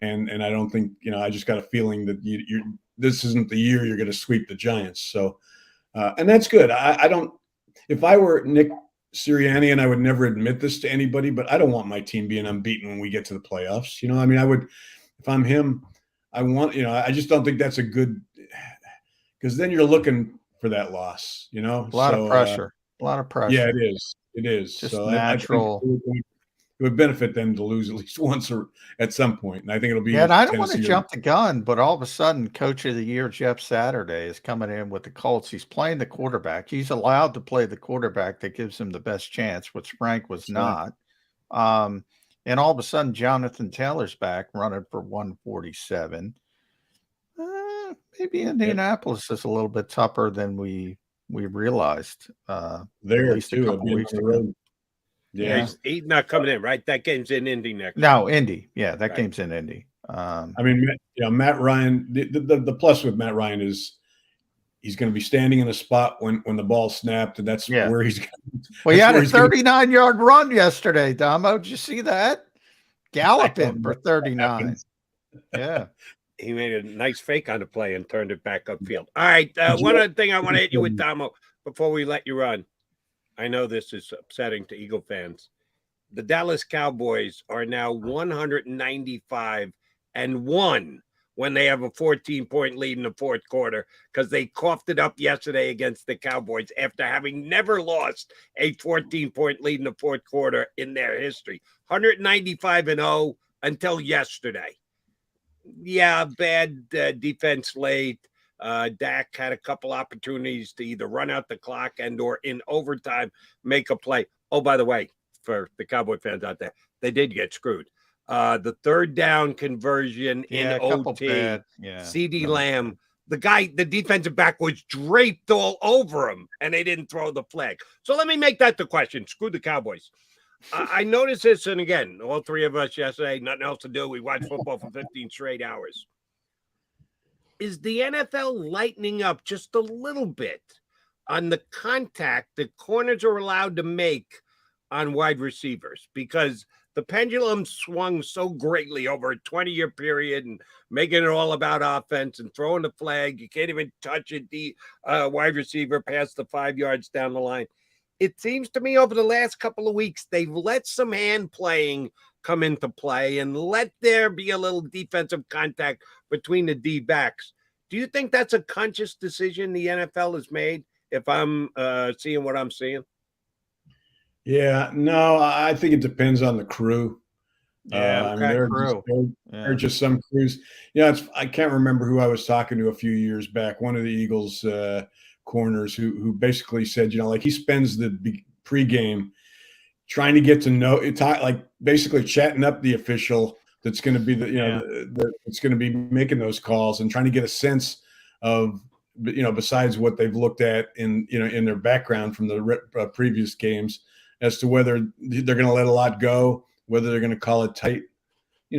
and I don't think I just got a feeling that this isn't the year you're going to sweep the Giants. So, and that's good. I don't. If I were Nick Sirianni, and I would never admit this to anybody, but I don't want my team being unbeaten when we get to the playoffs. I mean, I would, if I'm him, I want. I just don't think that's a good, because then you're looking for that loss. A lot of pressure. A lot of pressure. Yeah, it is. It is. Just so natural. It would benefit them to lose at least once or at some point. And I think it'll be. Yeah, and I don't want to jump the gun, but all of a sudden, Coach of the Year Jeff Saturday is coming in with the Colts. He's playing the quarterback. He's allowed to play the quarterback that gives him the best chance, which Frank was not. And all of a sudden, Jonathan Taylor's back running for 147. Maybe Indianapolis is a little bit tougher than we realized. There too. A couple weeks ago. Yeah, he's not coming in, right? That game's in Indy next. No, Indy. Yeah, that game's in Indy. I mean, Matt Ryan. The plus with Matt Ryan is he's going to be standing in a spot when the ball snapped, and that's where he's. Well, he had a 39-yard run yesterday, Domo. Did you see that? Galloping for 39. Yeah. He made a nice fake on the play and turned it back upfield. All right. One other thing I want to hit you with, Domo, before we let you run. I know this is upsetting to Eagle fans. The Dallas Cowboys are now 195-1 when they have a 14-point lead in the fourth quarter because they coughed it up yesterday against the Cowboys after having never lost a 14-point lead in the fourth quarter in their history. 195-0 until yesterday. Yeah, bad defense late. Dak had a couple opportunities to either run out the clock and or in overtime make a play. Oh, by the way, for the Cowboy fans out there, they did get screwed. The third down conversion in OT, CD Lamb, the defensive back was draped all over him, and they didn't throw the flag. So let me make that the question. Screw the Cowboys. I noticed this, and again, all three of us yesterday, nothing else to do. We watched football for 15 straight hours. Is the NFL lightening up just a little bit on the contact that corners are allowed to make on wide receivers? Because the pendulum swung so greatly over a 20-year period and making it all about offense and throwing the flag. You can't even touch the wide receiver past the 5 yards down the line. It seems to me over the last couple of weeks, they've let some hand playing come into play and let there be a little defensive contact between the D-backs. Do you think that's a conscious decision the NFL has made if I'm seeing what I'm seeing? Yeah, no, I think it depends on the crew. Yeah, there are just some crews. I can't remember who I was talking to a few years back. One of the Eagles corners who basically said, like he spends the pregame trying to get to know it, like basically chatting up the official that's going to be it's going to be making those calls and trying to get a sense of, besides what they've looked at in their background from the previous games, as to whether they're going to let a lot go, whether they're going to call it tight.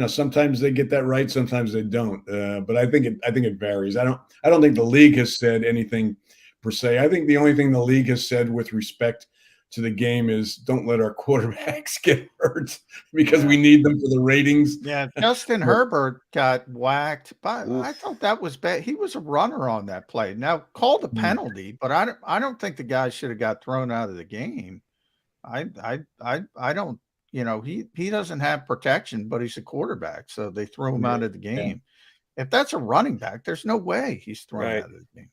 Sometimes they get that right, sometimes they don't. But I think it varies. I don't think the league has said anything per se. I think the only thing the league has said with respect to the game is don't let our quarterbacks get hurt because we need them for the ratings. Yeah, Justin Herbert got whacked, but I thought that was bad. He was a runner on that play. Now called a penalty, but I don't think the guy should have got thrown out of the game. I don't. He doesn't have protection, but he's a quarterback, so they throw him out of the game. If that's a running back, there's no way he's thrown out of the game.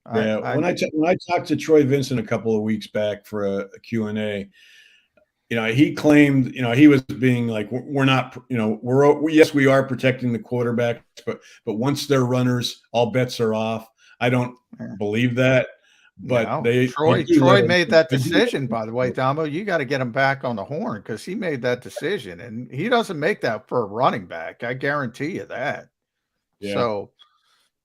When I talked to Troy Vincent a couple of weeks back for a Q&A, he claimed, he was being like, we're not, yes, we are protecting the quarterbacks, but once they're runners, all bets are off. I don't believe that. But Troy made that decision, by the way, Damo. You got to get him back on the horn because he made that decision, and he doesn't make that for a running back. I guarantee you that. Yeah. So,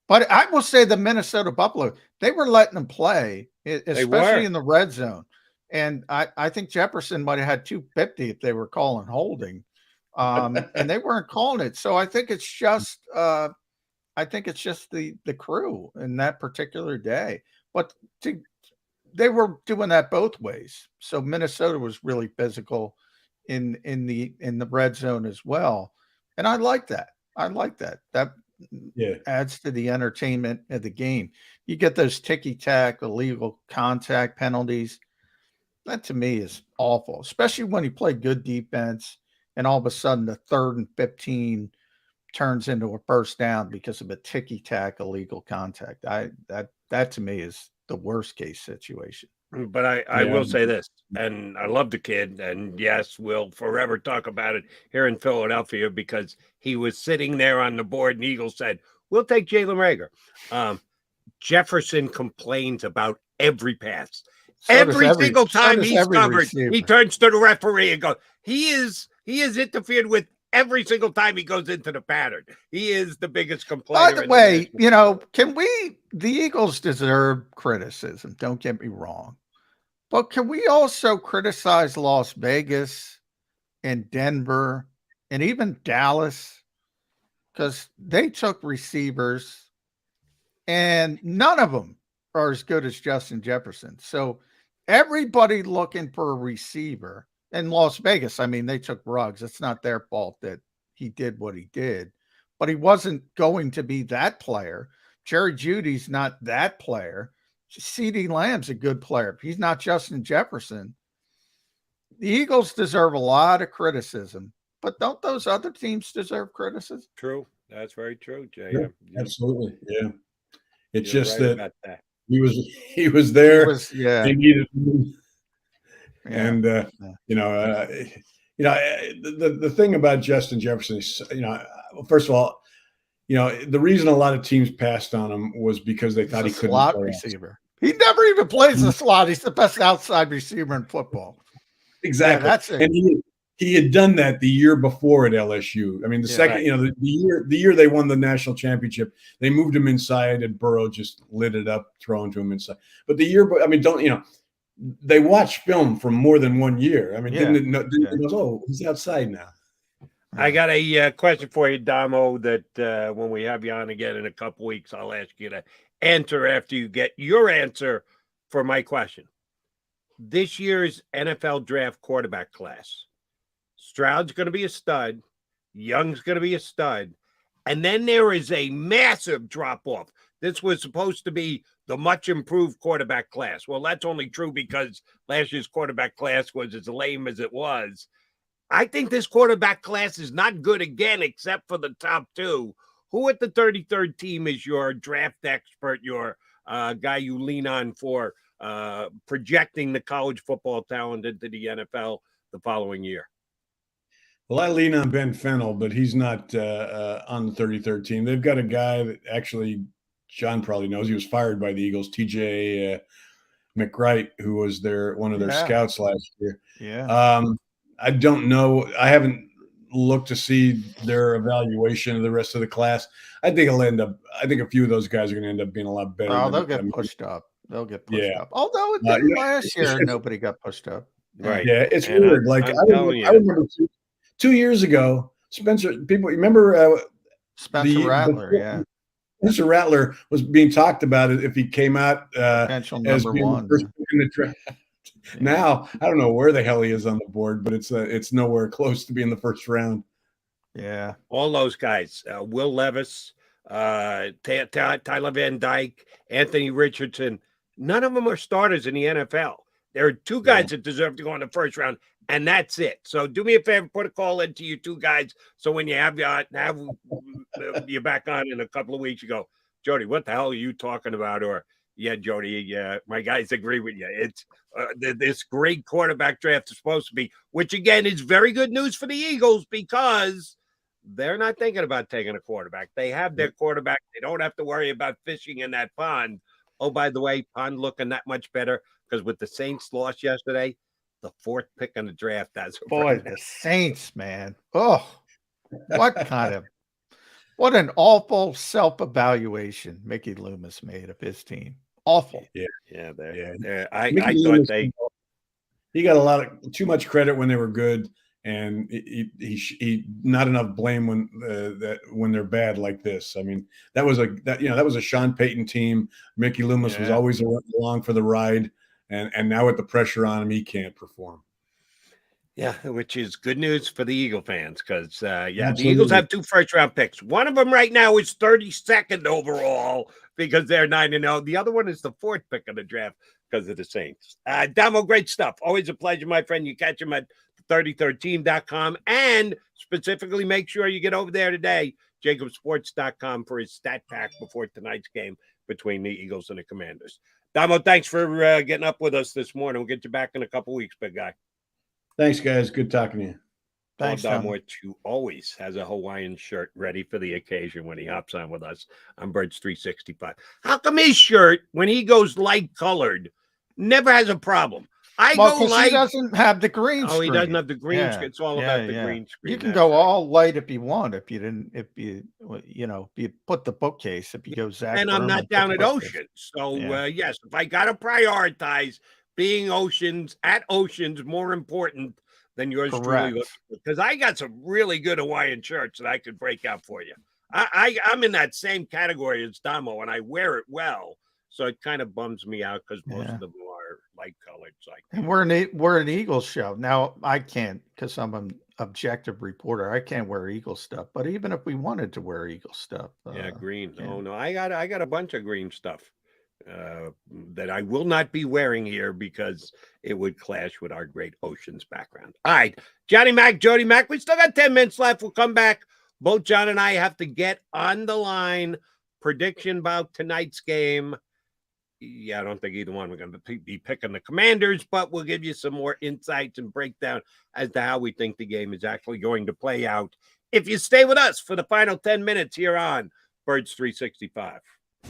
but I will say the Minnesota Buffalo, they were letting them play, especially in the red zone. And I think Jefferson might have had 250 if they were calling holding, and they weren't calling it. So I think it's just the crew in that particular day. But they were doing that both ways. So Minnesota was really physical in the red zone as well. And I like that. That adds to the entertainment of the game. You get those ticky-tack, illegal contact penalties. That to me is awful, especially when you play good defense and all of a sudden the 3rd and 15 turns into a first down because of a ticky-tack illegal contact. That to me is the worst case situation. But I will say this, and I love the kid, and yes, we'll forever talk about it here in Philadelphia because he was sitting there on the board and Eagles said, we'll take Jalen Reagor. Jefferson complains about every pass. Every single time he's covered, he turns to the referee and goes, he is interfered with every single time he goes into the pattern. He is the biggest complainer. By the way, the Eagles deserve criticism. Don't get me wrong. But can we also criticize Las Vegas and Denver and even Dallas? Because they took receivers and none of them are as good as Justin Jefferson. So everybody looking for a receiver. In Las Vegas, I mean, they took Ruggs. It's not their fault that he did what he did, but he wasn't going to be that player. Jerry Jeudy's not that player. CeeDee Lamb's a good player. He's not Justin Jefferson. The Eagles deserve a lot of criticism, but don't those other teams deserve criticism? True. That's very true, Jay. Yeah, absolutely. Yeah. It's You're just right that he was there. They needed him. And the thing about Justin Jefferson is, first of all, the reason a lot of teams passed on him was because they thought he couldn't slot play receiver. He never even plays the slot. He's the best outside receiver in football. Exactly. Yeah, that's it. And he had done that the year before at LSU. I mean, the year they won the national championship, they moved him inside and Burrow just lit it up, throwing to him inside. But they watched film from more than 1 year. I mean, he's outside now. I got a question for you, Damo, that when we have you on again in a couple weeks, I'll ask you to answer after you get your answer for my question. This year's NFL draft quarterback class, Stroud's going to be a stud. Young's going to be a stud. And then there is a massive drop-off. This was supposed to be the much improved quarterback class. Well, that's only true because last year's quarterback class was as lame as it was. I think this quarterback class is not good again, except for the top two. Who at the 33rd team is your draft expert, your guy you lean on for projecting the college football talent into the NFL the following year? Well, I lean on Ben Fennell, but he's not on the 33rd team. They've got a guy that actually – John probably knows he was fired by the Eagles, TJ McWright, who was one of their scouts last year. Yeah. I don't know. I haven't looked to see their evaluation of the rest of the class. I think a few of those guys are going to end up being a lot better. Oh, they'll get pushed up. Although last year, nobody got pushed up. Right. Yeah, it's And weird. Like I'm I telling you. remember 2 years ago, Spencer. People remember Spencer Rattler. Spencer Rattler was being talked about if he came out Potential as number being one. the first pick in the draft. Now I don't know where the hell he is on the board, but it's nowhere close to being the first round. Yeah, all those guys, Will Levis, Tyler Van Dyke, Anthony Richardson, none of them are starters in the NFL. There are two guys that deserve to go in the first round, and that's it. So do me a favor, put a call into you two guys. So when you have you back on in a couple of weeks, you go, Jody, what the hell are you talking about? Or, yeah, Jody, my guys agree with you. It's this great quarterback draft is supposed to be, which again is very good news for the Eagles because they're not thinking about taking a quarterback. They have their quarterback. They don't have to worry about fishing in that pond. Oh, by the way, pond looking that much better because with the Saints loss yesterday, the fourth pick in the draft. That's boy, the Saints, man. Oh, what what an awful self-evaluation Mickey Loomis made of his team. Awful. Yeah. I thought he got too much credit when they were good, and he not enough blame when they're bad like this. I mean, that was a Sean Payton team. Mickey Loomis was always along for the ride, and now with the pressure on him, he can't perform. Yeah, which is good news for the Eagle fans because, the Eagles have 2 first-round picks. One of them right now is 32nd overall because they're 9-0. The other one is the 4th pick of the draft because of the Saints. Damo, great stuff. Always a pleasure, my friend. You catch him at 33rdteam.com, and specifically make sure you get over there today, JAKIBsports.com, for his stat pack before tonight's game between the Eagles and the Commanders. Damo, thanks for getting up with us this morning. We'll get you back in a couple weeks, big guy. Thanks, guys. Good talking to you. Paul Domowitch, who always has a Hawaiian shirt ready for the occasion when he hops on with us on Birds 365. How come his shirt, when he goes light colored, never has a problem? He doesn't have the green screen. Oh, he doesn't have the green screen. It's all about the green screen. You can go all light if you want. If you put the bookcase, if you go Zach. And I'm not down at Oceans. So, yes, if I got to prioritize being at Oceans more important than yours truly, because I got some really good Hawaiian shirts that I could break out for you. I'm in that same category as Damo, and I wear it well. So it kind of bums me out because most of them are light colored. And we're an Eagles show. Now I can't because I'm an objective reporter. I can't wear Eagles stuff. But even if we wanted to wear Eagles stuff, green. Oh no, I got a bunch of green stuff that I will not be wearing here because it would clash with our great Oceans background. All right, Johnny Mac, Jody Mac. We still got 10 minutes left. We'll come back. Both John and I have to get on the line. Prediction about tonight's game. Yeah, I don't think either one we're going to be picking the Commanders, but we'll give you some more insights and breakdown as to how we think the game is actually going to play out if you stay with us for the final 10 minutes here on Birds 365.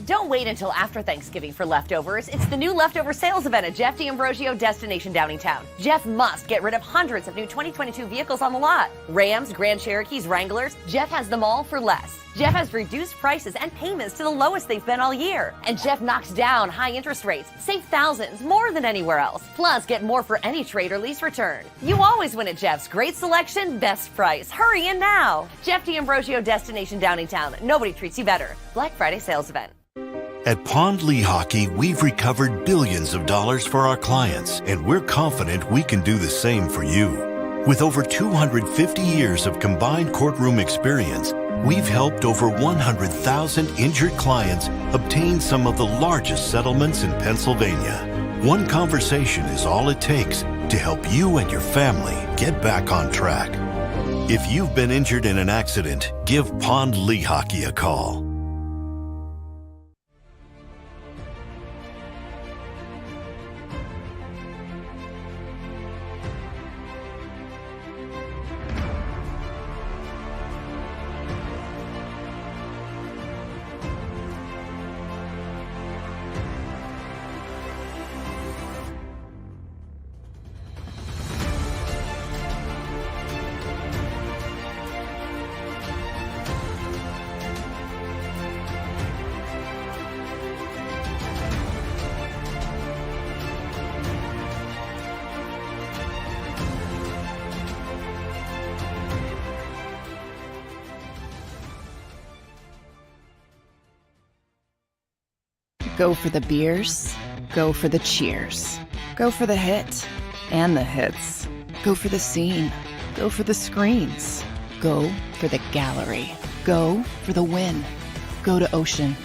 Don't wait until after Thanksgiving for leftovers. It's the new leftover sales event at Jeff D'Ambrosio Destination Downingtown. Jeff must get rid of hundreds of new 2022 vehicles on the lot. Rams, Grand Cherokees, Wranglers. Jeff has them all for less. Jeff has reduced prices and payments to the lowest they've been all year. And Jeff knocks down high interest rates. Save thousands more than anywhere else. Plus, get more for any trade or lease return. You always win at Jeff's. Great selection, best price. Hurry in now. Jeff D'Ambrosio Destination Downingtown. Nobody treats you better. Black Friday sales event. At Pond Lehocky, we've recovered billions of dollars for our clients, and we're confident we can do the same for you. With over 250 years of combined courtroom experience, we've helped over 100,000 injured clients obtain some of the largest settlements in Pennsylvania. One conversation is all it takes to help you and your family get back on track. If you've been injured in an accident, give Pond Lehocky a call. Go for the beers. Go for the cheers. Go for the hit and the hits. Go for the scene. Go for the screens. Go for the gallery. Go for the win. Go to Ocean.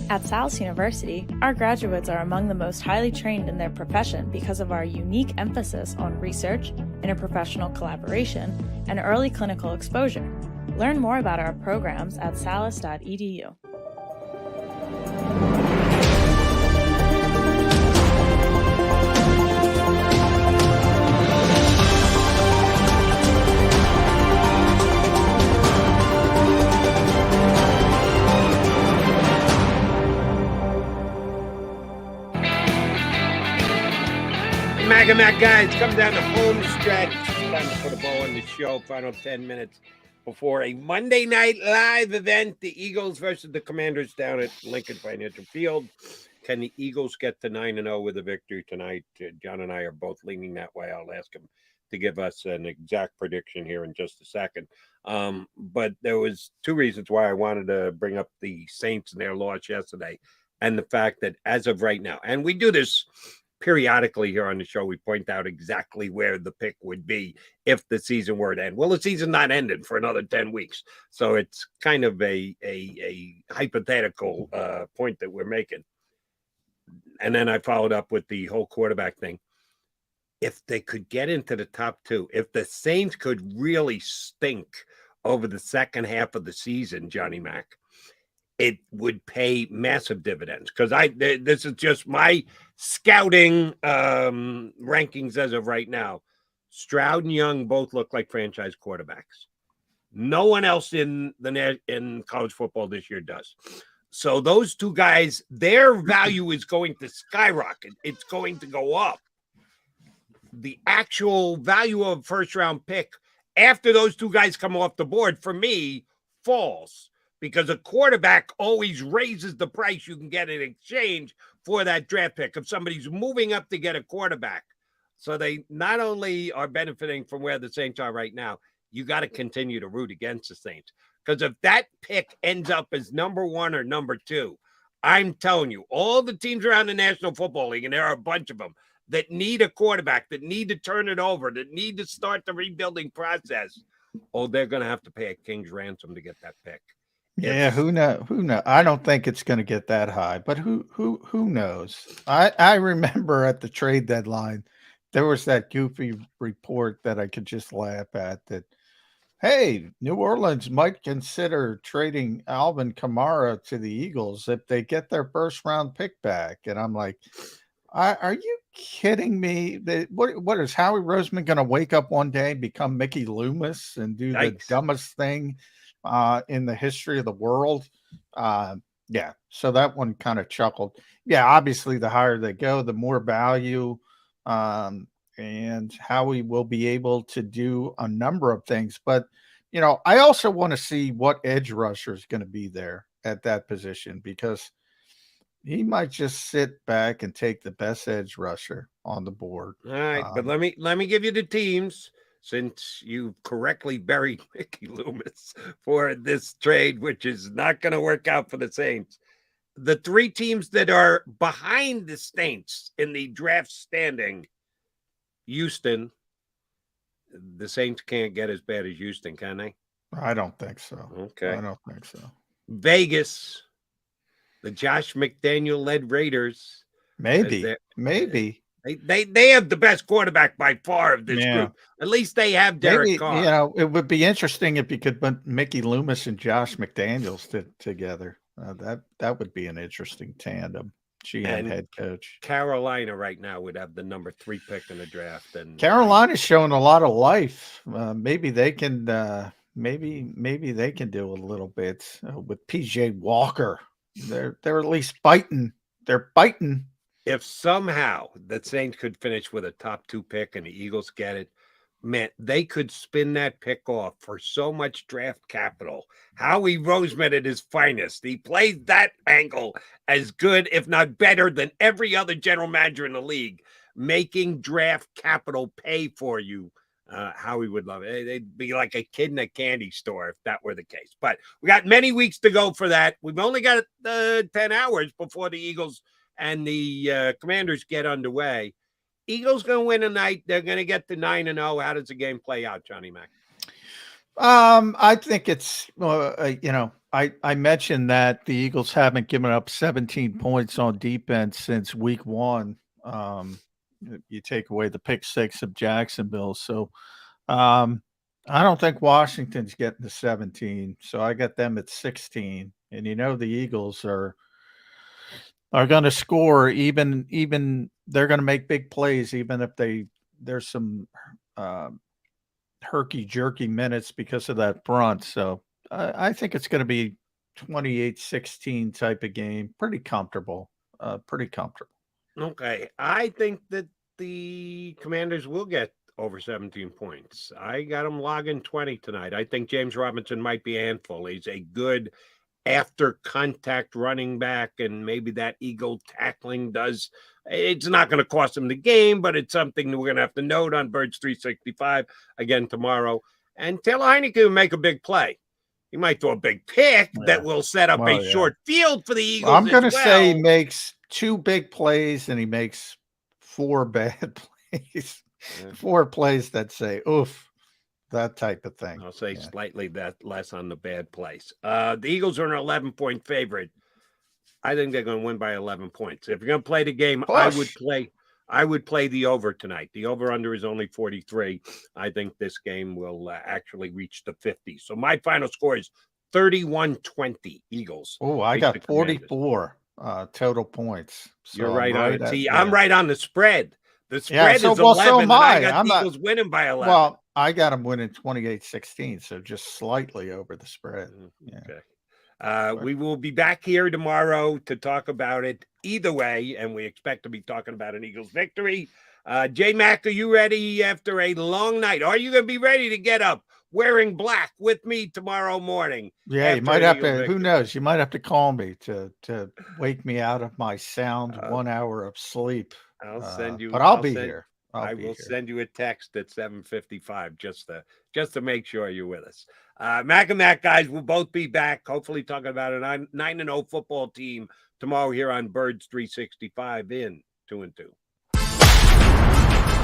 At Salus University, our graduates are among the most highly trained in their profession because of our unique emphasis on research, interprofessional collaboration, and early clinical exposure. Learn more about our programs at salus.edu. Mac guys, come down the home stretch. Time to put a bow on the show. Final 10 minutes before a Monday night live event. The Eagles versus the Commanders down at Lincoln Financial Field. Can the Eagles get to 9-0 with a victory tonight? John and I are both leaning that way. I'll ask him to give us an exact prediction here in just a second. But there was two reasons why I wanted to bring up the Saints and their loss yesterday, and the fact that as of right now, and we do this periodically here on the show, we point out exactly where the pick would be if the season were to end. Well, the season's not ended for another 10 weeks. So it's kind of a hypothetical point that we're making. And then I followed up with the whole quarterback thing. If they could get into the top two, if the Saints could really stink over the second half of the season, Johnny Mac, it would pay massive dividends, because this is just my scouting rankings as of right now. Stroud and Young both look like franchise quarterbacks. No one else in college football this year does. So those two guys, their value is going to skyrocket. It's going to go up. The actual value of first round pick after those two guys come off the board, for me, falls. Because a quarterback always raises the price you can get in exchange for that draft pick if somebody's moving up to get a quarterback. So they not only are benefiting from where the Saints are right now, you got to continue to root against the Saints. Because if that pick ends up as number one or number two, I'm telling you, all the teams around the National Football League, and there are a bunch of them, that need a quarterback, that need to turn it over, that need to start the rebuilding process, they're going to have to pay a king's ransom to get that pick. Yeah, who knows? I don't think it's going to get that high, but who knows? I remember at the trade deadline, there was that goofy report that I could just laugh at, that, hey, New Orleans might consider trading Alvin Kamara to the Eagles if they get their first round pick back. And I'm like, are you kidding me? What is Howie Roseman going to wake up one day, become Mickey Loomis, and do the dumbest thing in the history of the world? Yeah, so that one kind of chuckled. Yeah, obviously the higher they go, the more value, and Howie will be able to do a number of things. But, I also want to see what edge rusher is going to be there at that position, because he might just sit back and take the best edge rusher on the board. All right, but let me give you the teams, since you correctly buried Mickey Loomis for this trade, which is not going to work out for the Saints. The three teams that are behind the Saints in the draft standing: Houston. The Saints can't get as bad as Houston, can they? I don't think so. Okay. I don't think so. Vegas, the Josh McDaniel-led Raiders. Maybe. They have the best quarterback by far of this group. At least they have Derek Carr. It would be interesting if you could put Mickey Loomis and Josh McDaniels together. That would be an interesting tandem. GM head coach. Carolina right now would have the number 3 pick in the draft, and Carolina's showing a lot of life. Maybe they can. Maybe they can do a little bit with PJ Walker. they're at least biting. They're biting. If somehow the Saints could finish with a top 2 pick and the Eagles get it, man, they could spin that pick off for so much draft capital. Howie Roseman at his finest. He plays that angle as good, if not better, than every other general manager in the league, making draft capital pay for you. Howie would love it. They'd be like a kid in a candy store if that were the case. But we got many weeks to go for that. We've only got 10 hours before the Eagles and the Commanders get underway. Eagles going to win tonight. They're going to get to 9-0. How does the game play out, Johnny Mac? I think it's, I mentioned that the Eagles haven't given up 17 points on defense since week 1. You take away the pick 6 of Jacksonville. So I don't think Washington's getting to 17. So I got them at 16. And the Eagles are going to score even they're going to make big plays, even if there's some herky-jerky minutes because of that front. So I think it's going to be 28-16 type of game. Pretty comfortable. Okay. I think that the Commanders will get over 17 points. I got them logging 20 tonight. I think James Robinson might be a handful. He's a good after contact running back, and maybe that Eagle tackling it's not going to cost him the game, but it's something that we're going to have to note on Birds 365 again tomorrow. And Taylor Heineke will make a big play. He might throw a big pick that will set up a short field for the Eagles. I'm going to say he makes 2 big plays and he makes 4 bad plays. 4 plays that say, oof, that type of thing. I'll say slightly less on the bad plays. The Eagles are an 11-point favorite. I think they're going to win by 11 points. If you're going to play the game, I would play the over tonight. The over-under is only 43. I think this game will actually reach the 50. So my final score is 31-20 Eagles. Oh, I got 44 total points. So you're right on it. See, I'm right on the spread. The spread is 11, so am I. I got the Eagles winning by 11. Well, I got them winning 28-16, so just slightly over the spread. Yeah. Okay. We will be back here tomorrow to talk about it either way, and we expect to be talking about an Eagles victory. J-Mac, are you ready after a long night? Are you going to be ready to get up wearing black with me tomorrow morning? Yeah, you might have to. Who knows? You might have to call me to wake me out of my sound 1 hour of sleep. I'll send you. But I'll be here. I will send you a text at 7:55 just to make sure you're with us. Mac and Mac guys will both be back, hopefully talking about a 9-0 football team tomorrow here on Birds 365 in 2 and 2.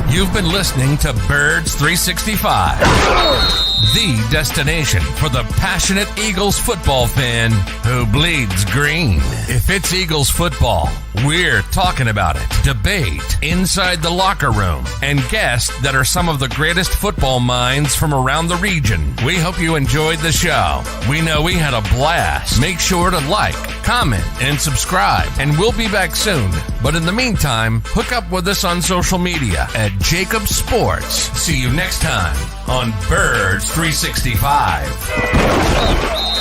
You've been listening to Birds 365, the destination for the passionate Eagles football fan who bleeds green. If it's Eagles football, we're talking about it. Debate inside the locker room and guests that are some of the greatest football minds from around the region. We hope you enjoyed the show. We know we had a blast. Make sure to like, comment, and subscribe, and we'll be back soon. But in the meantime, hook up with us on social media at JAKIB Sports. See you next time on Birds 365.